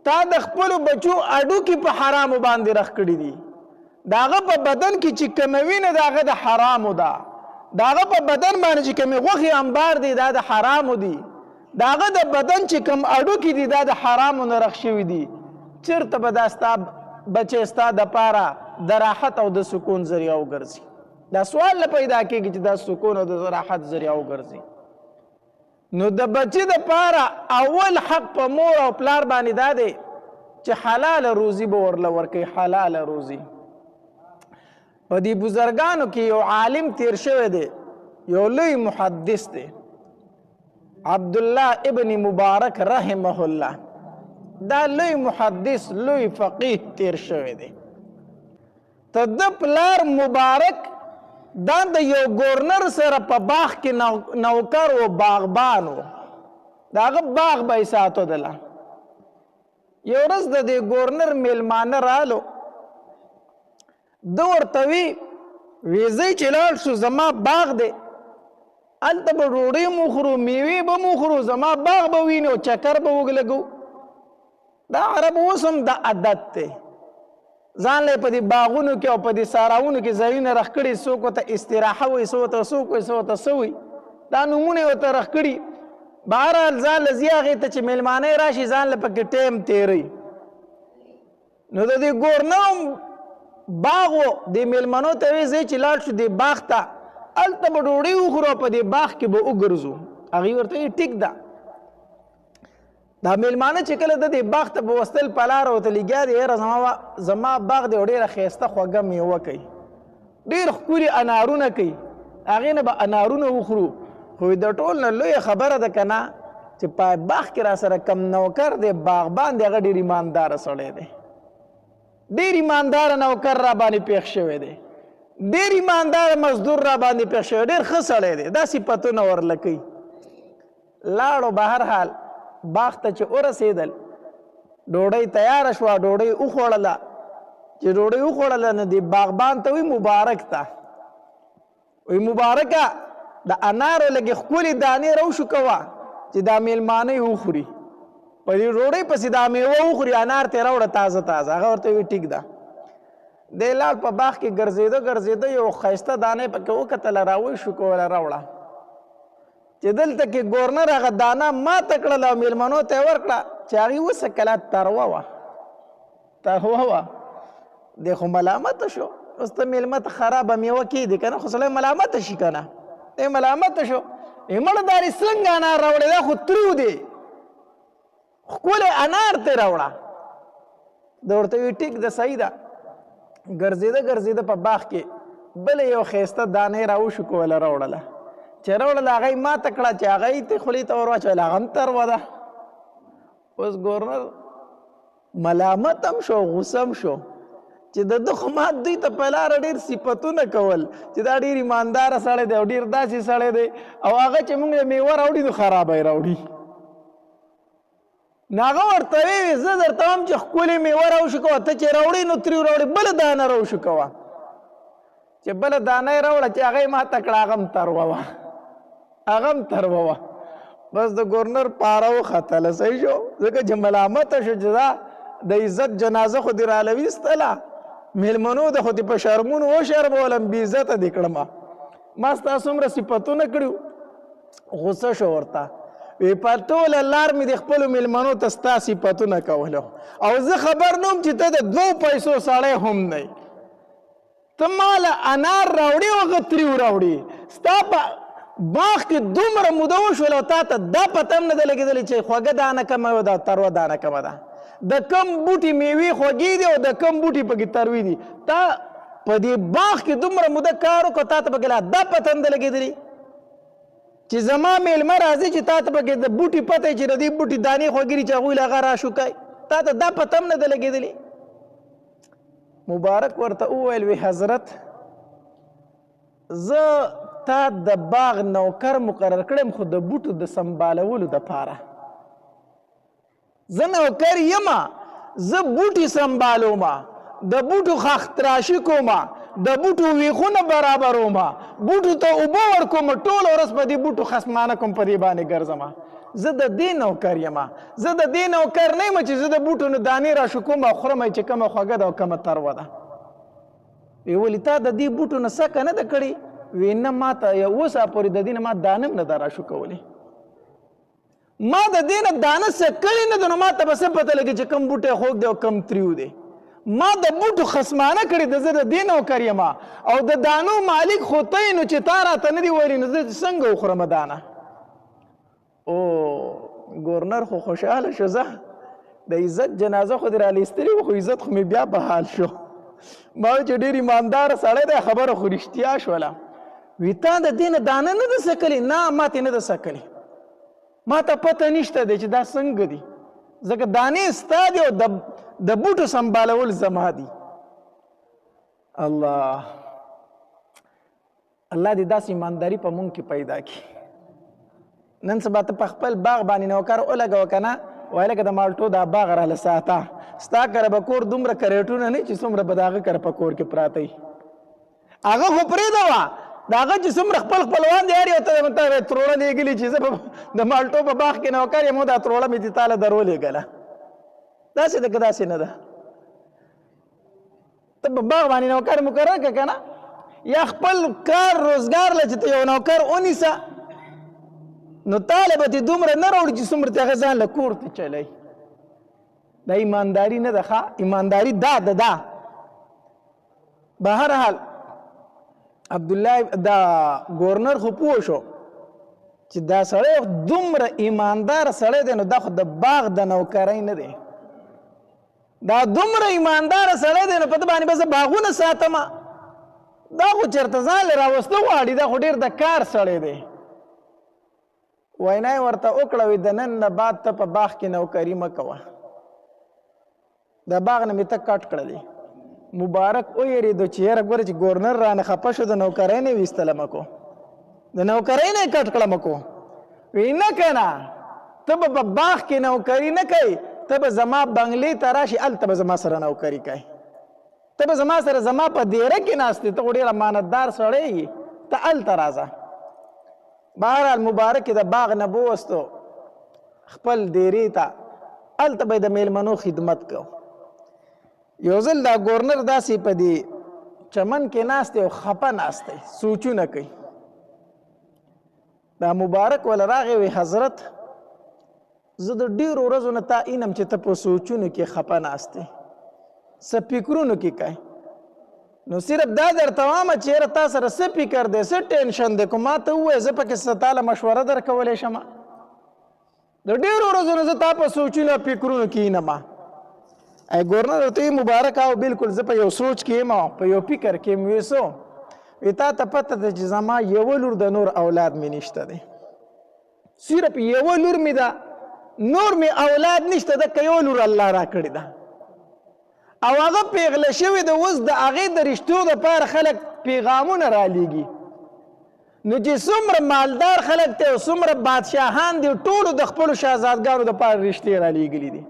تا د خپلو بچو هډوکي په حرامو باندې رخ کړي دي د هغه په بدن کې چې کومه وینه د هغه د حرامو ده د هغه په بدن باندې چې کومې غوښې انبار دي دا د حرامو دي د هغه د بدن چې کوم هډوکي دي دا د حرامو نه رخ شوي دي چېرته به دا ستا بچی ستا دپاره د راحت او د سکون ذریعه وګرځي دا سوال نه پیدا کېږي چې دا سکون او د راحت ذریعه وګرځي نو د بچی دپاره اول حق په مور او پلار باندې دا دی چې حلاله روزي به ورله ورکوي حلاله روزي په دې بزرګانو کې یو عالم تیر شوی دی یو لوی محدث دی عبدالله ابن مبارک رحمه الله دا لوی محدث لوی فقیه تیر شوی دی ته د پلار مبارک دا د یو گورنر سره په باغ کې نوکر و باغبان و د هغه باغ به یې ساتو دله یو ورځ د دې گورنر میلمانه رالو ده ورته وی ځئ چې لاړ شو زما باغ دی هلته به ډوډۍ مو خورو میوې به مو خورو زما باغ به وینو چکر به وګلګو دا عرب اوس هم دا عادت دی ځان له په دې باغونو کې او په دې ساراونو کې ځایونه رخ کړي څوک ورته استراحه وایي څوک ورته څوک وایي څوک ورته څه وایي دا نومونه یې ورته رخ کړي بهرحال ځان له ځي هغې ته چې میلمانه یې راشي ځان له پکې ټیم تېروي نو د دې ګورنر هم باغ و دې میلمنو ته وایي ځئ چې لاړ شو دې باغ ته هلته به ډوډۍ وخورو په دې باغ کې به وګرځو هغې ورته وایي ټیک ده دا میلمانه چې کله د دې باغ ته به وستل په لاره ورته لګیا دی یاره زما باغ دی او ډېره ښایسته خوږه میوه کوي ډېر ښکلي انارونه کوي هغې نه به انارونه وخورو خو د ټول نه لویه خبره ده که نه چې په باغ کې را سره کم نوکر دی باغبان دی هغه ډېر ایمانداره سړی دی ډېر ایمانداره نوکر را باندې پېښ شوی دی ډېر ایمانداره مزدور را باندې پېښ شوی ډېر ښه سړی دی دا صفتونه ورله کوي لاړو به هر حال باغ ته چې ورسېدل ډوډۍ تیاره شوه ډوډۍ وخوړله چې ډوډۍ وخوړله نو دې باغبان ته وایي مبارک ته وایي مبارکه د انارو لږې ښکلې دانې روشو کوه چې دا میلمانه یې وخوري په دې ډوډۍ پسې دا میوه وخوري انار ترې راوړه تازه تازه هغه ورته وایي ټیک ده دی لاړ په باغ کې ګرځېده یو ښایسته دانې پکې وکتله راوی شو کوله راوړه چې دلته کې ګورنر هغه دانه ماته کړله او میلمنو ته یې ورکړه چې هغې وڅکله تروه وه دی خو ملامته شو اوس ته میلمه ته خرابه میوه کېدې که نه خو سړی ملامته شي که نه دی ملامته شو مړه دارې څنګه انار راوړې دا خو تریو دی ښکلی انار ته راوړه د ورته وي ټیک ده صحیح ده ګرځېده په باغ کې بله یو ښایسته دانې راوشو کوله راوړله چې راوړله هغه یې ماته کړه چې هغه یې خولې ته ور واچوله هغه هم تروه ده اوس ګورنر ملامت هم شو غوسه هم شو چې د ده خو ما دوی ته په لاره ډېر صفتونه کول چې دا ډېر ایمانداره سړی دی او ډېر داسې سړی دی او هغه چې موږ میوه راوړي نو خرابه یې راوړي نو هغه ورته ویې زه درته وایم چې ښکلې میوه راوشو کوه ته چې راوړې نو ترې راوړې بله دانه راوشو کوه چې بله دانه یې راوړه چې هغه یې ماته کړه هغه هم تروه وه بس د ګورنر پاره وختله صحیح شو ځکه چې ملامته شو چې دا د عزت جنازه خو دې راله میلمنو د خو دې په شرمونو وشرمولم بې عزته دې کړمه ما ستا څومره صفتونه کړي غصه شو ورته وی په ټوله لار مې د خپلو میلمنو ته ستا صفتونه کولو او زه خبر نه وم چې ته د 2 پیسو سړی هم نه ته ماله انار راوړي او هغه تریو راوړي ستا په باغ کې دومره موده وشوله او تا ته دا پته هم نه ده لګېدلې چې خوږه دانه کمه ده او تروه دانه کمه ده د کم بوټي میوې خوږې دي او د کم بوټي پکې تروي دي تا په دې باغ کې دومره موده کار وکړو تا ته پکې لا دا پته هم ده لګېدلې چې زما میلمه راځي چې تا ته پکې د بوټي پته چې د دې بوټي دانې خوږې دي چې هغوی له هغه راشوکئ تا ته دا پته هم نه ده لګېدلې مبارک ورته وویل وی حضرت زه تا د باغ نوکر مقرر کړم خو د بوټو د سنبالولو دپاره زه نوکر یمه زه بوټي سنبالومه د بوټو خاختراشي کومه د بوټو ویښونه برابرومه بوټو ته اوبه ورکومه ټوله ورځ په دې بوټو خصمانه کوم په دې باندې ګرځمه زه د دې نوکر یمه زه د دې نوکر نه یم چې زه د بوټو نه دانې راشو کوم او خورم چې کومه خوږه ده او کومه تروه ده وی ولې تا د دې بوټو نه سکه نه ده کړې وی نه ما ته یو اوسه پورې د دې نه ما دانه هم نه ده راشو کولی ما د دې نه دانه سکلې نه ده نو ما ته به څه پته لګي چې کوم بوټی خوږ دی او کوم تریو دی ما د بوټو خصمانه کړې ده زه د دې نوکر یم او د دانو مالک خو ته یې نو چې تا راته نه دي ویلي نو زه څنګه وخورم دانه او ګورنر خو خوشحاله شو زه د عزت جنازه خو دې رالیستلې وه خو عزت خو مې بیا بحال شو ما چې ډېر ایمانداره سړی دی خبره خو رښتیا شوله وی تا د دې نه دانه نه ده سکلې نه ما ترې نه ده سکلې ما ته پته نشته دی چې دا څنګه دي ځکه دانې ستا دي او د بوټو سنبالول زما دي الله دې داسې ایمانداري په مونږ کې پیدا کړي نن سبا ته په خپل باغ باندې نوکر ولګوه که نه وایي لکه د مالټو دا باغ راله ساته ستا کره به کور دومره کریټونه نه چې څومره به د هغه کره په کور کې پراته وي هغه خو پرېږده وه د هغه چې څومره خپل خپلوان دي هر یو ته ته تروړه لېږلي چې زه د مالټو په باغ کې نوکر یم دا تروړه مې دې تاله درولېږله داسې ده که داسې نه ده ته په باغ باندې نوکر مقرر که که نه یا خپل کار روزګار له چې ته یو نوکر ونیسه نو تاله به دې دومره نه راوړي چې څومره ته هغه ځان له کور ته چلی دا ایمانداري نه ده ښه ایمانداري دا ده دا به هر حال عبدالله دا گورنر خو پوه شو چې دا سړی دومره ایماندار سړی دی نو دا خو د باغ د نوکرۍ نه دی دا دومره ایماندار سړی دی نو په ده باندې به زه باغونه ساتم دا خو چېرته ځان له راوسته غواړي دا خو ډېر د کار سړی دی وینا یې ورته وکړه وي د نن نه بعد ته په باغ کې نوکري مه کوه د باغ نه مې ته کټ کړلی مبارک ویرېدو چې یاره ګوره چې ګورنر رانه خفه شو د نوکرۍ نه یې ویستلم کو د نوکرۍ نه یې کټ کړم کو وی نه که نه ته به په باغ کې نوکري نه کوي ته به زما بنګلې ته راشي هلته به زما سره نوکري کوي ته به زما سره زما په دیره کې ناست ته خو ډېر امانتدار سړی یې ته هلته راځه بهرحال مبارک د باغ نه بوستو خپل دیرې ته هلته به یې د میلمنو خدمت کو یو ځل دا ګورنر داسې په دې چمن کې ناست دی او خفه ناست دی سوچونه کوي دا مبارک ول راغی وی حضرت زه د ډېرو ورځو نه تا اینم چې ته په سوچونو کې خفه ناست دی څه فکرونو کې کوي نو صرف دا درته وایم چې یاره تا سره څه فکر دی څه ټینشن دی که ما ته ووایې زه پکې څه تاله مشوره درکولی شم د ډېرو ورځو نه زه تا په سوچونو او فکرونو کې اینم ای ګورنر ورته مبارک او بالکل زه په یو سوچ کې یم په یو فکر کې یم ویسو وی تا ته پته ده چې زما یوه لور د نور اولاد مې نشته دی صرف یوه لور مې ده نور مې اولاد نشته ده که یوه لور الله را کړې ده او هغه پیغله شوې ده اوس د هغې د رشتو دپاره خلک پیغامونه رالیږي نو چې څومره مالدار خلک دی او څومره بادشاهان دي ټولو د خپلو شهزادګانو دپاره رشتې رالیږلي دي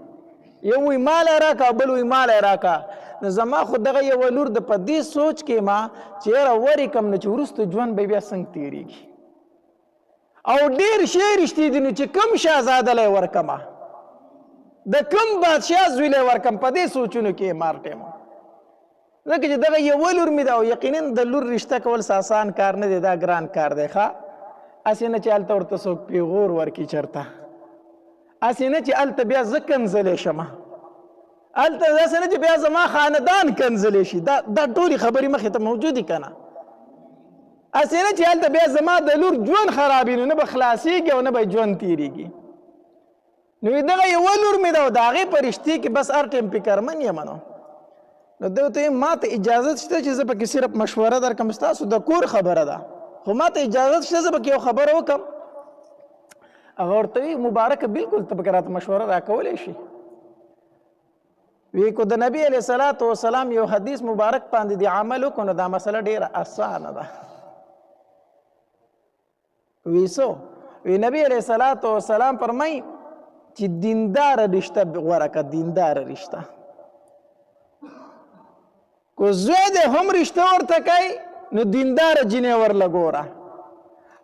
یو وی مال راکا بل وی مال راکا نو زما خو دغه یو لور د په دې سوچ کې ما چې یاره ورې کم نه چې وروسته ژوند به بیا څنګه تېرېږي او ډېر شی رښتې دي نو چې کم شهزاده لی ورکمه د کم بادشاه زوی لی ورکم په دې سوچونو کې مار ټیم ځکه چې دغه یوه لور مې ده او یقینا د لور رشته کول آسان کار نه دی دا ګران کار دی ښه هسې نه چې هلته ورته څوک پیغور ورکړي چېرته هسې نه چې هلته بیا زه کنځلی شم هلته داسې نه چې بیا زما خاندان کنځلی شي دا ټولې خبرې مخې ته موجودې که نه هسې نه چې هلته بیا زما د لور ژوند خرابي نو نه به خلاصېږي او نه به ژوند تېرېږي نو دغه یوه لور مې ده او د هغې په رشتې کې بس هر ټیم فکرمن یم نو ده ورته وایم ما ته اجازت شته چې زه پکې صرف مشوره درکړم ستاسو د کور خبره ده خو ما ته اجازت شته زه پکې یو خبره وکړم هغه ورته وی مبارک بالکل ته پکې راته مشوره راکولی شي وی کو د نبی علیه صلات وسلام یو حدیث مبارک باندې د عمل وکړو نو دا مسله ډېره اسانه ده وی څو وی نبی علیه صلات وسلام فرمایي چې دینداره رشته غوره کړه دینداره رشته کو زوی دی هم رشته ورته کوي نو دینداره جینۍ ورله ګوره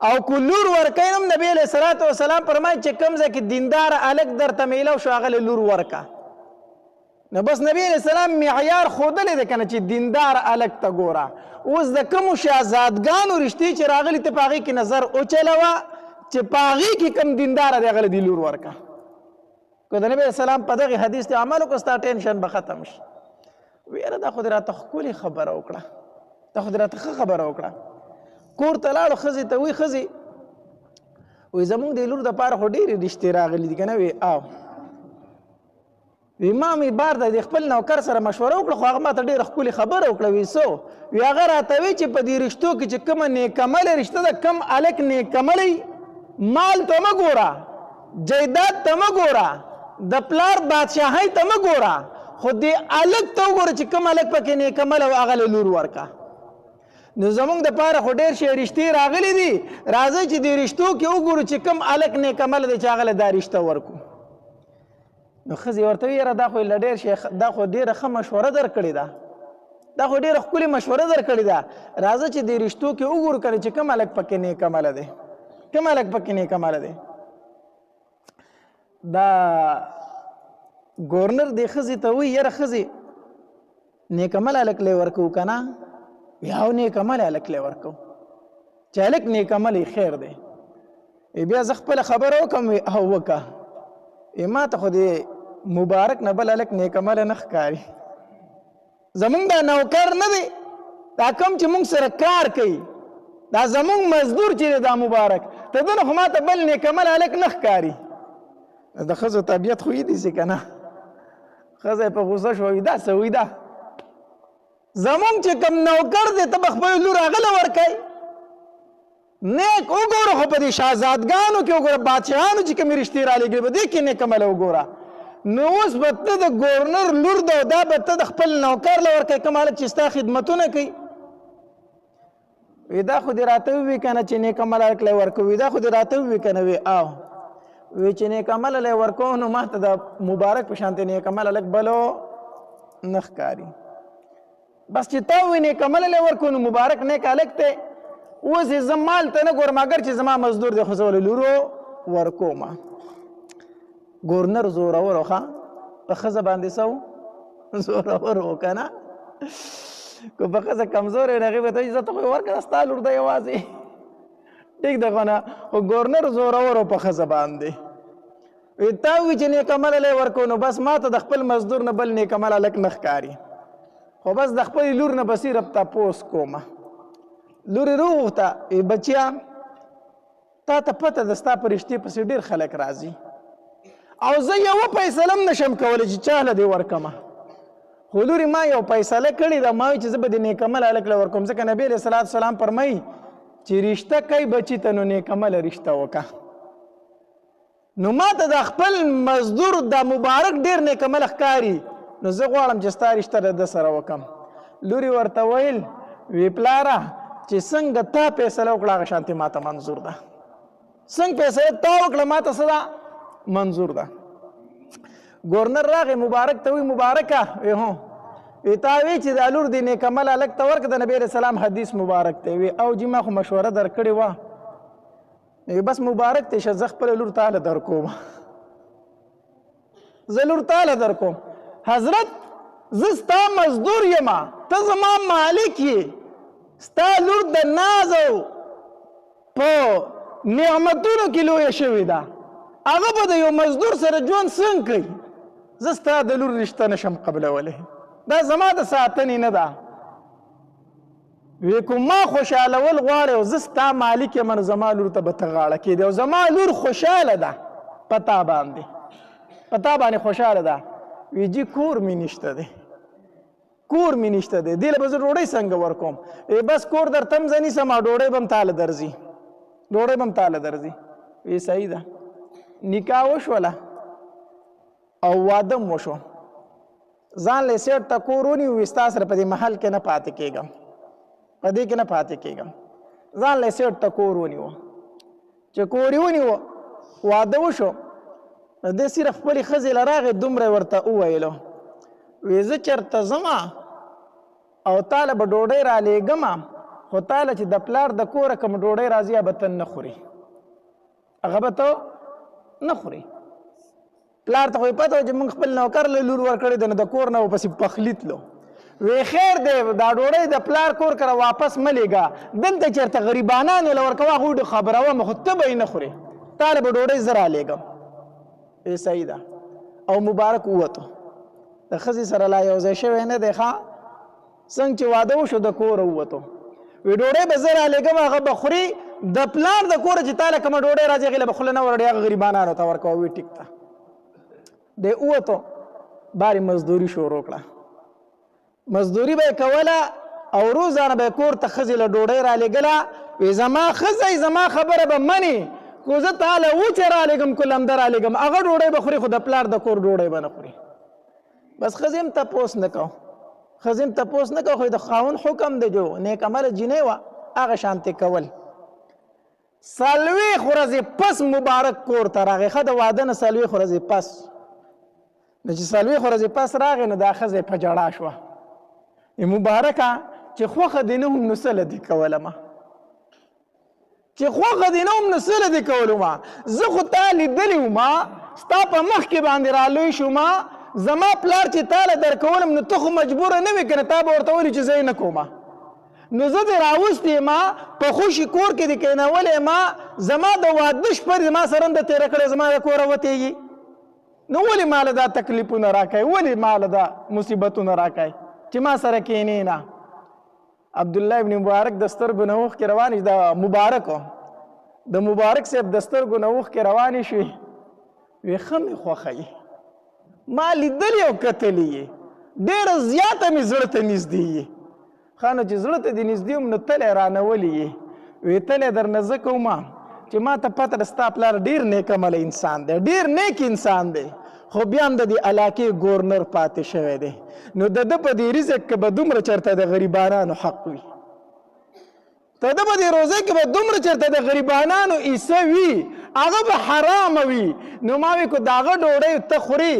او که لور ورکوي نو نبی علیه صلات وسلام فرمایي چې کوم ځای کې دینداره هلک درته میلاو شو هغه لور ورکه نو بس نبی علیه السلام معیار ښودلی دی که نه چې دیندار هلک ته ګوره اوس د کومو شهزادګانو رشتې چې راغلي ته په هغې کې نظر وچلوه چې په هغې کې کوم دینداره دی هغه له دې لور ورکه که د نبی علیه السلام په دغې حدیث ته عمل وکړو ستا ټینشن به ختم شي ویره دا خو دې راته ښکلې خبره وکړه دا خو دې راته ښه خبره وکړه کور ته لاړو ښځې ته وی ښځې وی زمونږ د لور دپاره خو ډېرې رشتې راغلي دي که نه وی او وی ما مې بار د خپل نوکر سره مشوره وکړه خو هغه ما ته ډېره ښکلې خبره وکړه وی څو وی هغه راته وی چې په دې رشتو کې چې کومه نیکعمله رشته ده کم هلک نیکعملی مال ته مه ګوره جیداد ته مه ګوره د پلار بادشاهۍ ته مه ګوره خو دې هلک ته وګوره چې کوم هلک پکې نیکعمله و هغه له لور ورکه نو زمونږ دپاره خو ډېر شی رشتې راغلي دي راځئ چې دې رشتو کې وګورو چې کوم هلک نیکعمله دی چې هغه له دا رشته ورکو نو ښځې ورته وی یاره دا خو له ډېر شی دا خو ډېره ښه مشوره درکړې ده دا خو ډېره ښکلې مشوره درکړې ده راځه چې دې رشتو کې وګورو کنه چې کوم هلک پکې نیک عمله دی کوم هلک پکې نیک عمله دی دا ګورنر دې ښځې ته وایي یاره ښځې نیک عمل هلک لی ورکوو که نه یا نیک عمل هلک لی ورکوو چې هلک نیک عمل خیر دی بیا زه خپله خبره وکړم او وکړه ما ته خو دې مبارک نه بل هلک نیک عمله نه ښکاري زمونږ دا نوکر نه دی دا کوم چې مونږ سره کار کوي دا زمونږ مزدور چې دی دا مبارک ته ده نه خو ما ته بل نیک عمل هلک نه ښکاري د ښځو طبیعت خو یې دي که نه ښځه په غوسه شوه وي دا څه وي دا زمونږ چې کوم نوکر دی ته به خپل لور هغه له ورکوي نیک وګوره خو په دې شهزادګانو کې وګوره بادشاهانو چې کومې رشتې رالېږلې په دې کې نیک عمله وګوره نو اوس به ته د ګورنر لور ده دا به ته د خپل نوکر له ورکوي کوم هلک چې ستا خدمتونه کوي وی دا خو دې راته ووي که نه چې نیک عمل هلک لی ورکوي دا خو دې راته ووي که نه وی او وی چې نیک عمل لی ورکوو نو ما ته د مبارک په شانتې نیک عمل هلک بلو نه ښکاري بس چې تا ووی نیک عمل لی ورکوو نو مبارک نیک هلک دی اوس یې زه مال ته نه ګورم اگر چې زما مزدور دی خو زه ولې لورو ورکوم ګورنر زورور و ښه په ښځه باندې څه و زورور و که نه که په ښځه کمزوری وي هغې به ته وایي زه ته خو یې ورکړه ستا لور ده یوازې ټیک ده خو نه خو ګورنر زورور و په ښځه باندې تا ووي چې نیک عمل لی ورکوو نو بس ما ته د خپل مزدور نه بل نیک عمل هلک نه ښکاري خو بس د خپلې لور نه به صرف تپوس کومه لور یې راوغوښته بچیا تا ته پته ده ستا په رشتې پسې ډېر خلک راځي او زه یوه فیصله هم نشم کولی چې چا له دې ورکمه خو لورې ما یو فیصله کړې ده ما وایي چې زه به د نیک عمل هلک له ورکوم ځکه نبي علیه صلات وسلام فرمایي چې رشته کوي بچي ته نو نیک عمله رشته وکړه نو ما ته د خپل مزدور د مبارک ډېر نیک عمل ښکاري نو زه غواړم چې ستا رشته د ده سره وکړم لورې ورته ویل وی پلاره چې څنګه تا فیصله وکړه هغه شانتې ما ته منظور ده څنګه فیصله تا وکړه ما ته څه ده منظور ده ګورنر راغی مبارک ته وی مبارکه وی هو وی تا وی چې دا لور دې نیک عمل هلک ته ورکړه د نبي علیه السلام حدیث مبارک دی وی او جي ما خو مشوره درکړې وه بس مبارک ته شه زه خپله لور تاله درکوم زه لور تاله درکوم حضرت زه ستا مزدور یم ته زما مالک یې ستا لور د ناز او په نعمتونو کې لویه شوې ده هغه به د یو مزدور سره ژوند څنګه کوي زه ستا د لور رشته نشم قبلولی دا زما د ساتنې نه ده وی کوم ما خوشحالول غواړې او زه ستا مالک یم نو زما لور ته به ته غاړه کېدې او زما لور خوشحاله ده په تا باندې خوشحاله ده وی جي کور مې نشته دی کور مې نشته دی دې له به زه ډوډۍ څنګه ورکوم بس کور درته هم زه نیسم او ډوډۍ به هم تاله درځي وی صحیح ده نکاح وشوله او واده م وشو ځان له سیټ ته کور ونیو وي ستا سره په دې محل کې نه پاتې کېږم ځان له سیټ ته کور ونیو چې کور یې ونیو واده وشو دې صرف خپلې ښځې له راغې دومره ورته وویلو وی زه چېرته ځمه او تاله به ډوډۍ رالېږمه خو تاله چې د پلار د کوره کوم ډوډۍ راځي هغه به ته نه خوري هغه به ته نه خوري پلار ته خو یې پته وه چې موږ خپل نوکر له لور ورکړې ده نو د کور نه ورپسې پخلی تلو وی خیر دی دا ډوډۍ د پلار کور کره واپس مه لېږه دلته چېرته غریبانانو له ورکوه هغوی ډېر خبروم خو ته به یې نه خورې تاله به ډوډۍ زه رالېږم صحیح ده او مبارک ووتو د ښځې سره لا یو ځای شوی نه دی ښه څنګه چې واده وشو د کوره ووتو وی ډوډۍ به زه رالېږم هغه به خوري د پلار د کوره چې تاله کومه ډوډۍ راځي هغې له به خوله نه ورړي هغه غریبانانو ته ورکوه وی ټیک ده دی ووتو بارې مزدوري شروع کړه مزدوري به یې کوله او روزانه به یې کور ته ښځې له ډوډۍ رالېږله وی زما ښځی زما خبره به منې خو زه تاله وچه رالېږم که لمده رالېږم هغه ډوډۍ به خوري خو د پلار د کور ډوډۍ به نه خوري بس ښځې هم تپوس نه کو خو د خاوند حکم دی جو نیک عمله جینۍ وه هغه شانتې کول 40 ورځې پس مبارک کور ته راغی ښه د واده نه 40 ورځې پس نو چې 40 ورځې پس راغی نو دا ښځه په ژړا شوه مبارکه چې خوښه دې نه هم نو څه له دې کولمه چې خوښه دې نه هم نو څه له دې کولمه زه خو تا لیدلی وما ستا په مخ کې باندې رالوی شوما زما پلار چې تا له درکولم نو ته خو مجبوره نه وې که نه تا به ورته ویلي چې زه یې نه کومه نو زه دې راوستې ما په خوشي کور کې دې کېنولې ما زما د واده شپه دې ما سره د تېره کړې زما د کوره وتېږي نو ولې ما له دا تکلیفونه راکوې ولې ما له دا مصیبتونه راکوې چې ما سره کېنې نه عبدالله ابن مبارک د سترګو نه اوښکې روانې د مبارک صاحب د سترګو نه اوښکې روانې شوې وی ښه مې خوښوي ما لیدلې او کتلې یې ډېره زیاته مې زړه ته نږدې یې ښه نو چې زړه ته دې نږدې وم نو تلی رانولې یې وی تلی درنه زه کومه چې ما ته پته ده ستا پلار ډېر نیک عمله انسان دی ډېر نیک انسان دی خو بیا هم د دې علاقې ګورنر پاتې شوی دی نو د ده په دې رزق کې به دومره چېرته د غریبانانو حق وي د ده په دې روزه کې به دومره چېرته د غریبانانو حصه وي هغه به حرامه وي نو ما وی کو د هغه ډوډۍ ته خوري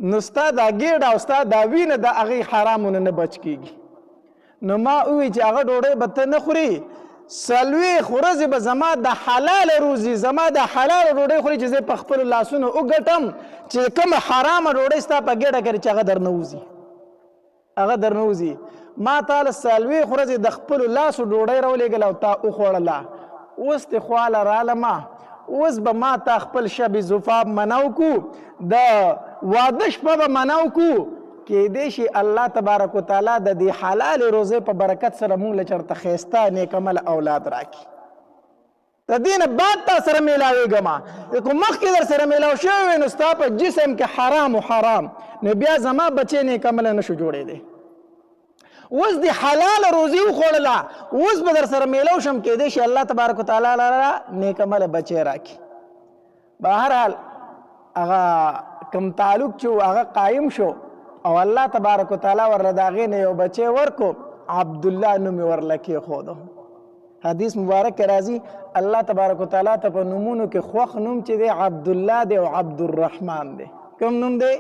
نو ستا دا ګېډه او ستا دا وینه د هغې حرامونه نه بچ کېږي نو ما ووی چې هغه ډوډۍ به ته نه خوري 40 ورځې به زما د حلاله روزي زما د حلاله ډوډۍ خوري چې زه په خپلو لاسونو وګټم چې کومه حرامه ډوډۍ ستا په ګېډه کړي چې هغه درنه وځي ما تاله 40 ورځې د خپلو لاسو ډوډۍ راولېږله او تا وخوړله اوس دې خواله رالمه اوس به ما تا خپل شب زفاف منو کو د واده شپه به منو کو کېدای شي الله تبارک وتعالی د دې حلال روزې په برکت سره موږ له چېرته ښایسته نیک عمله اولاد راکړي د دې نه بعد تا سره میلاوېږمه که مخکې در سره میلاو شوی وی نو ستا په جسم کې حرام و حرام نو بیا زما بچی نیک عمله نشو جوړېدی اوس د حلاله روزي وخوړله اوس به در سره میلاو شم کېدای شي الله تبارک وتعالی لره نیک عمله بچی راکړي بهرحال هغه کوم تعلق چې هغه قایم شو او الله تبارک وتعالی ورله د هغې نه یو بچی ورکو عبدالله نوم یې ورله کېښودو حدیث مبارک کې راځي الله تبارک وتعالی ته په نومونو کې خوښ نوم چې دی عبدالله دی او عبدالرحمن دی کوم نوم دی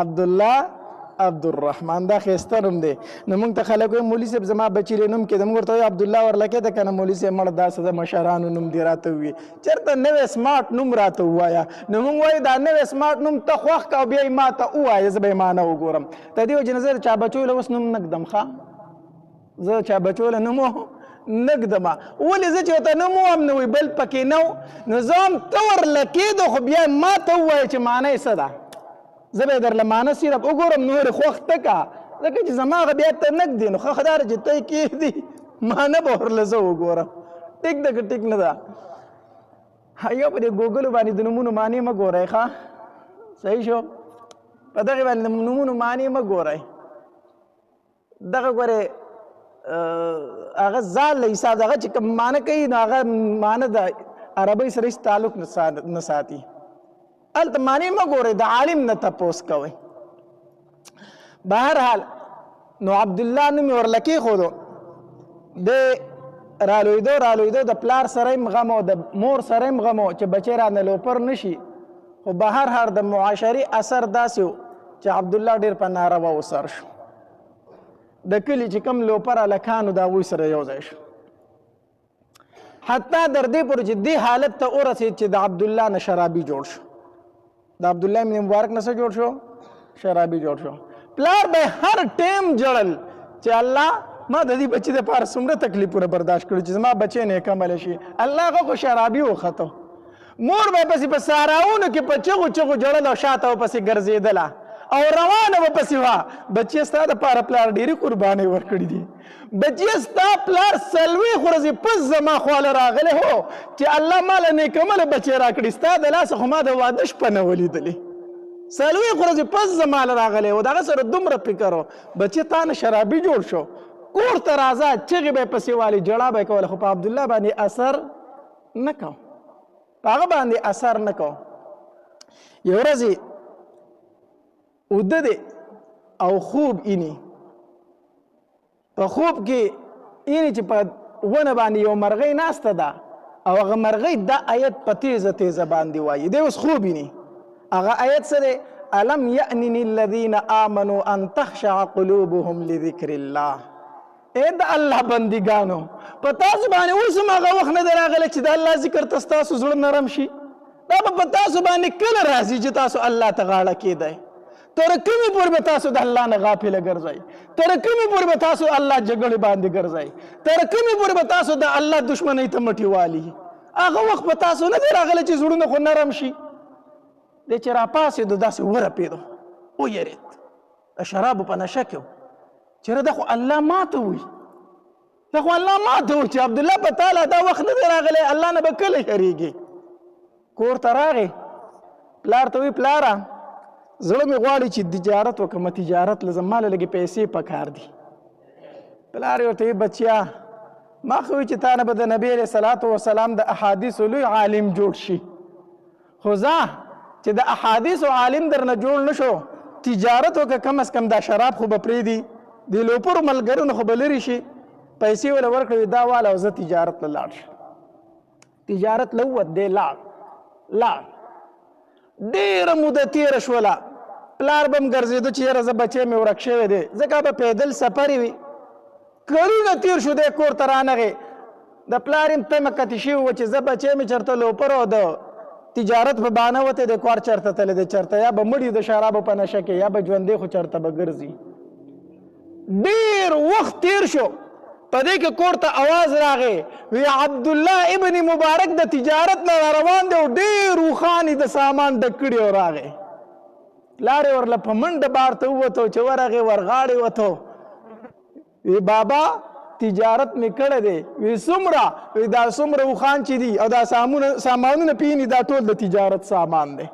عبدالله عبدالرحمن دا ښایسته نوم دی نو موږ ته خلک وایي مولي صاحب زما بچي دی نوم کېده موږ ورته وایو عبدالله ورله کېده که نه مولي صاحب مړه داسې د مشرانو نوم دی راته ووایي چېرته نوی سمارټ نوم راته ووایه نو موږ وایو دا نوی سمارټ نوم ته خوښ که او بیا یې ما ته ووایه زه به یې معنه وګورم د دې وجې نه زه د چا بچو له اوس نوم نه ږدم ښه زه چا بچو له نوم نه ږدمه ولې زه چې ورته نوم ووایم نو وایي بل پکې نه نو زه هم ته ورله کېدو خو بیا ما ته ووایه چې معنه یې څه ده زه به یې درله معنه صرف وګورم نور یې خوښ ته که ځکه چې زما هغه بیا ته نه ږدي نو ښه دا ده چې ته یې کېږدي معنه به ورله زه وګورم ټیک ده که ټیک نه ده یو په دې ګوګلو باندې د نومونو معنی مه ګورئ ښه صحیح شو په دغې باندې د نومونو معنی مه ګورئ دغه ګورې هغه ځان له حساب هغه چې کوم معنی کوي نو هغه معنی د عربۍ سره هېڅ تعلق نه ساتي هلته معنی مه ګورئ د عالم نه تپوس کوئ بهرحال نو عبدالله نوم یې ورله کېښودو د رالویدو د پلار سره هم غم او د مور سره هم غم چې بچی رانه لوپر نشي خو بهرحال د معاشري اثر داسې و چې عبدالله ډېر په ناروا وسر شو د کلي چې کوم لوپر هلکانو د هغوی سره یو ځای شو حتی در دې پورې چې دې حالت ته ورسېد چې د عبدالله نه شرابي جوړ شو د عبدالله ابن مبارک نه څه جوړ شو شرابي جوړ شو پلار به هر ټیم جړل چې الله ما د دې بچي دپاره څومره تکلیفونه برداشت کړي چې زما بچی نیک عمله شي الله هغه خو شرابي وختو مور به پسې په ساراونو کې په چغو چغو جړل او شاته به پسې ګرځېدله او روانه به پسې وه بچی ستا دپاره پلار ډېرې قربانۍ ورکړي دي بچی ستا پلار 40 ورځې پس زما خواله راغلی هو چې الله ما له نیک عمله بچی راکړي ستا د لاسه خو ما د واده شپه نه ولیدلې 40 ورځې پس زما له راغلی و د هغه سره دومره فکر و بچی تا نه شرابي جوړ شو کور ته راځه چغې به یې پسې والي جړا به یې کوله خو په عبدالله باندې اثر نه کو په هغه باندې اثر نه کو یو ورځې اوده دی او خوب اینی په خوب کې اینی چې په ونه باندې یو مرغۍ ناسته ده او هغه مرغۍ دا آیت په تیزه تیزه باندې وایي دی اوس خوب اینی هغه آیت څه دی الم یأنن الذین آمنوا ان تخشع قلوبهم لذکر الله. اے د الله بندګانو په تاسو باندې اوس هم هغه وخت نه دی راغلی چې د الله ذکر ته ستاسو زړه نرم شي. دا به په تاسو باندې کله راځي چې تاسو الله ته غاړه کېدئ؟ تر کومې پورې به تاسو د الله نه غافله ګرځئ؟ تر کومې پورې به تاسو الله جګړې باندې ګرځئ؟ تر کومې پورې به تاسو د الله دشمنۍ ته مټې والي؟ هغه وخت په تاسو نه دی راغلی چې زړونه خو نرم شي. دی چې راپاڅېدو داسې ورپېدو، ویرېد، د شرابو په نشه کې و. چېرې دا خو الله ماته وي، دا خو الله ماته وي چې عبدالله په تعالی دا وخت نه دی راغلی، الله نه به کله هېرېږي. کور ته راغې، پلار ته وی پلاره زړه مې غواړي چې تجارت وکړم، تجارت له زما له لږې پیسې پکار دي. پلار یې ورته وی بچیا ما خو وي چې تا نه به د نبي علیه صلات وسلام د احادیثو لوی عالم جوړ شي، خو ځه چې د احادیثو عالم درنه جوړ نه شو، تجارت وکړه، کم از کم دا شراب خو به پرېږدي، د لوپرو ملګرو خو به لرې شي. پیسې وله ورکړې، دا واله او زه تجارت له لاړ شم. تجارت له ووت، دی لاړ. ډېره موده تېره شوله، پلار به م ګرځېده چې یاره زه بچی مې ورک شوی دی، ځکه به پیدل سفر وي. کلونه تېر شو، دی کور ته رانغې. د پلار یم تمه کتې شوي وه چې زه بچی مې چېرته لوپر او د تجارت په بهانه وتی دی، کور چېرته تللی دی، چېرته یا به مړي د شرابو په نشه کې، یا به ژوندی خو چېرته به ګرځي. ډېر وخت تېر شو، په دې کې کور ته اواز راغی، وی عبدالله ابن مبارک د تجارت نه روان دی او ډېر اوښان د سامان ډک کړي او راغی. پلار یې ورله په منډه بار ته ووتو، چې ورغې ورغاړې وتو. وی بابا تجارت مې کړی دی. وی څومره؟ وی دا څومره اوښان چې دي او دا سامانونه پېني دا ټول د تجارت سامان دی.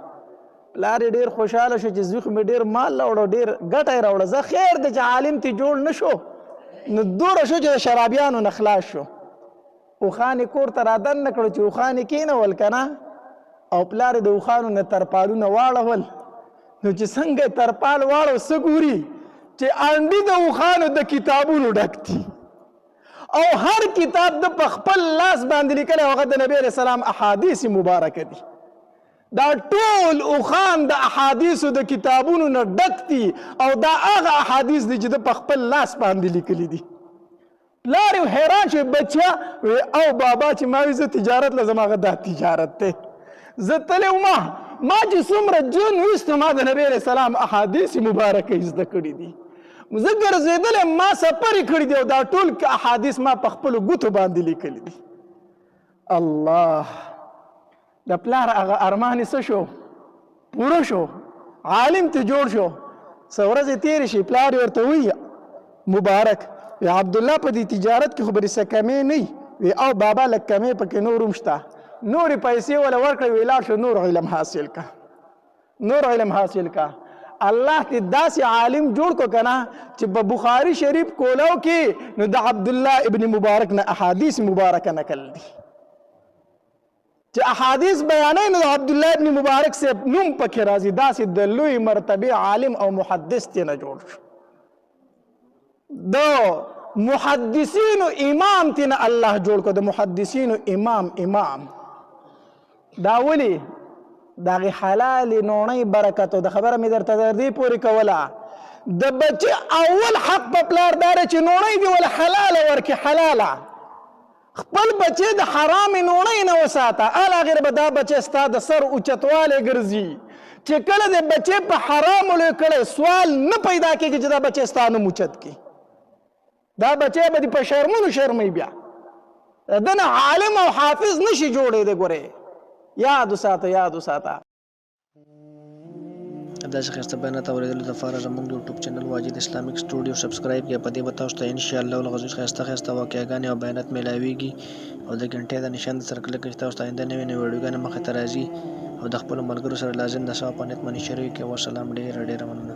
پلار یې ډېر خوشحاله شو چې زوی خو مې ډېر مال راوړه، ډېر ګټه یې راوړه، زه خیر دی چې عالم تی جوړ نه شو. نو دوره شو چې د شرابیانو نه خلاص شو. اوښان یې کور ته رادننه کړو چې اوښان یې کېنول که نه، او پلار یې د اوښانو نه ترپالونه واړول. نو چې څنګه یې ترپال واړو، څه ګوري چې انډي د اوښانو د کتابونو ډک دي، او هر کتاب د په خپل لاس باندې لیکلی، هغه د نبي علیه السلام احادیث مبارکه دي. دا ټول اوښان د احادیثو د کتابونو نه ډک دي، او دا هغه احادیث دي چې د په خپل لاس باندې لیکلي دي. پلار یې حیران شو، بچیا او بابا چې ما وي زه تجارت له زما دا تجارت دی، زه تللی وم، ما چې څومره جون ویسته ما د نبي علیه السلام احادیث مبارکه زده کړي دي، زه ګرځېدلی ما سفر یې کړي دي، او دا ټول احادیث ما په خپلو ګوتو باندې لیکلي دي. الله، د پلار هغه ارمان یې څه شو؟ پوره شو، عالم ته جوړ شو. څه ورځې تېرې شي، پلار یې ورته وایي مبارک، وی عبدالله په دې تجارت کې خو به څه کمې نه وي. وی او بابا لږ کمې پکې نور هم شته، نورې پیسې وله ورکړې، وی لاړ شو نور علم حاصل کا، نور علم حاصل کا. الله دې داسې عالم جوړ کو که نه چې په بخاري شریف کولو کې نو د عبدالله ابن مبارک نه احادیث مبارکه نقل دي، چې احادیث بیانوي نو د عبدالله ابن مبارک صاحب نوم پکې راځي. داسې د لوی مرتبه عالم او محدث ترې نه جوړ شو، د محدثینو امام ترې نه الله جوړ کړو، د محدثینو امام. دا ولې؟ د هغې حلالې نوڼۍ برکت و. د خبره مې درته تر دې پورې کوله، د بچې اول حق په پلار دا دی چې نوڼۍ دې ول حلاله ورکړي، حلاله. خپل بچې د حرامې نوڼۍ نه وساته، هغې به دا بچې ستا د سر اوچتوالی ګرځي، چې کله د بچې په حرامو لوی کړی سوال نه پیدا کېږي چې دا بچې ستا نوم اوچت کړي. دا بچې به دې په شرمونو شرموي، بیا د نه عالم او حافظ نشي جوړېدی. ګورې یاد وساته، یاد وساته. داسې ښایسته بیانات اورېدلو دپاره زموږ د یوټیوب چینل واجد اسلامیک سټوډیو سبسکرایب کړئ. په دې به تاسو ته انشاءالله العزیز ښایسته واقعګانې او بیانات میلاویږي، او د غنټې د نشان سره کلک کړئ چې تاسو ته آینده نوې ویډیوګانې مخې ته راځي، او د خپلو ملګرو سره لازم د ثواب په نیت باندې شریک کړئ. والسلام، ډېره مننه.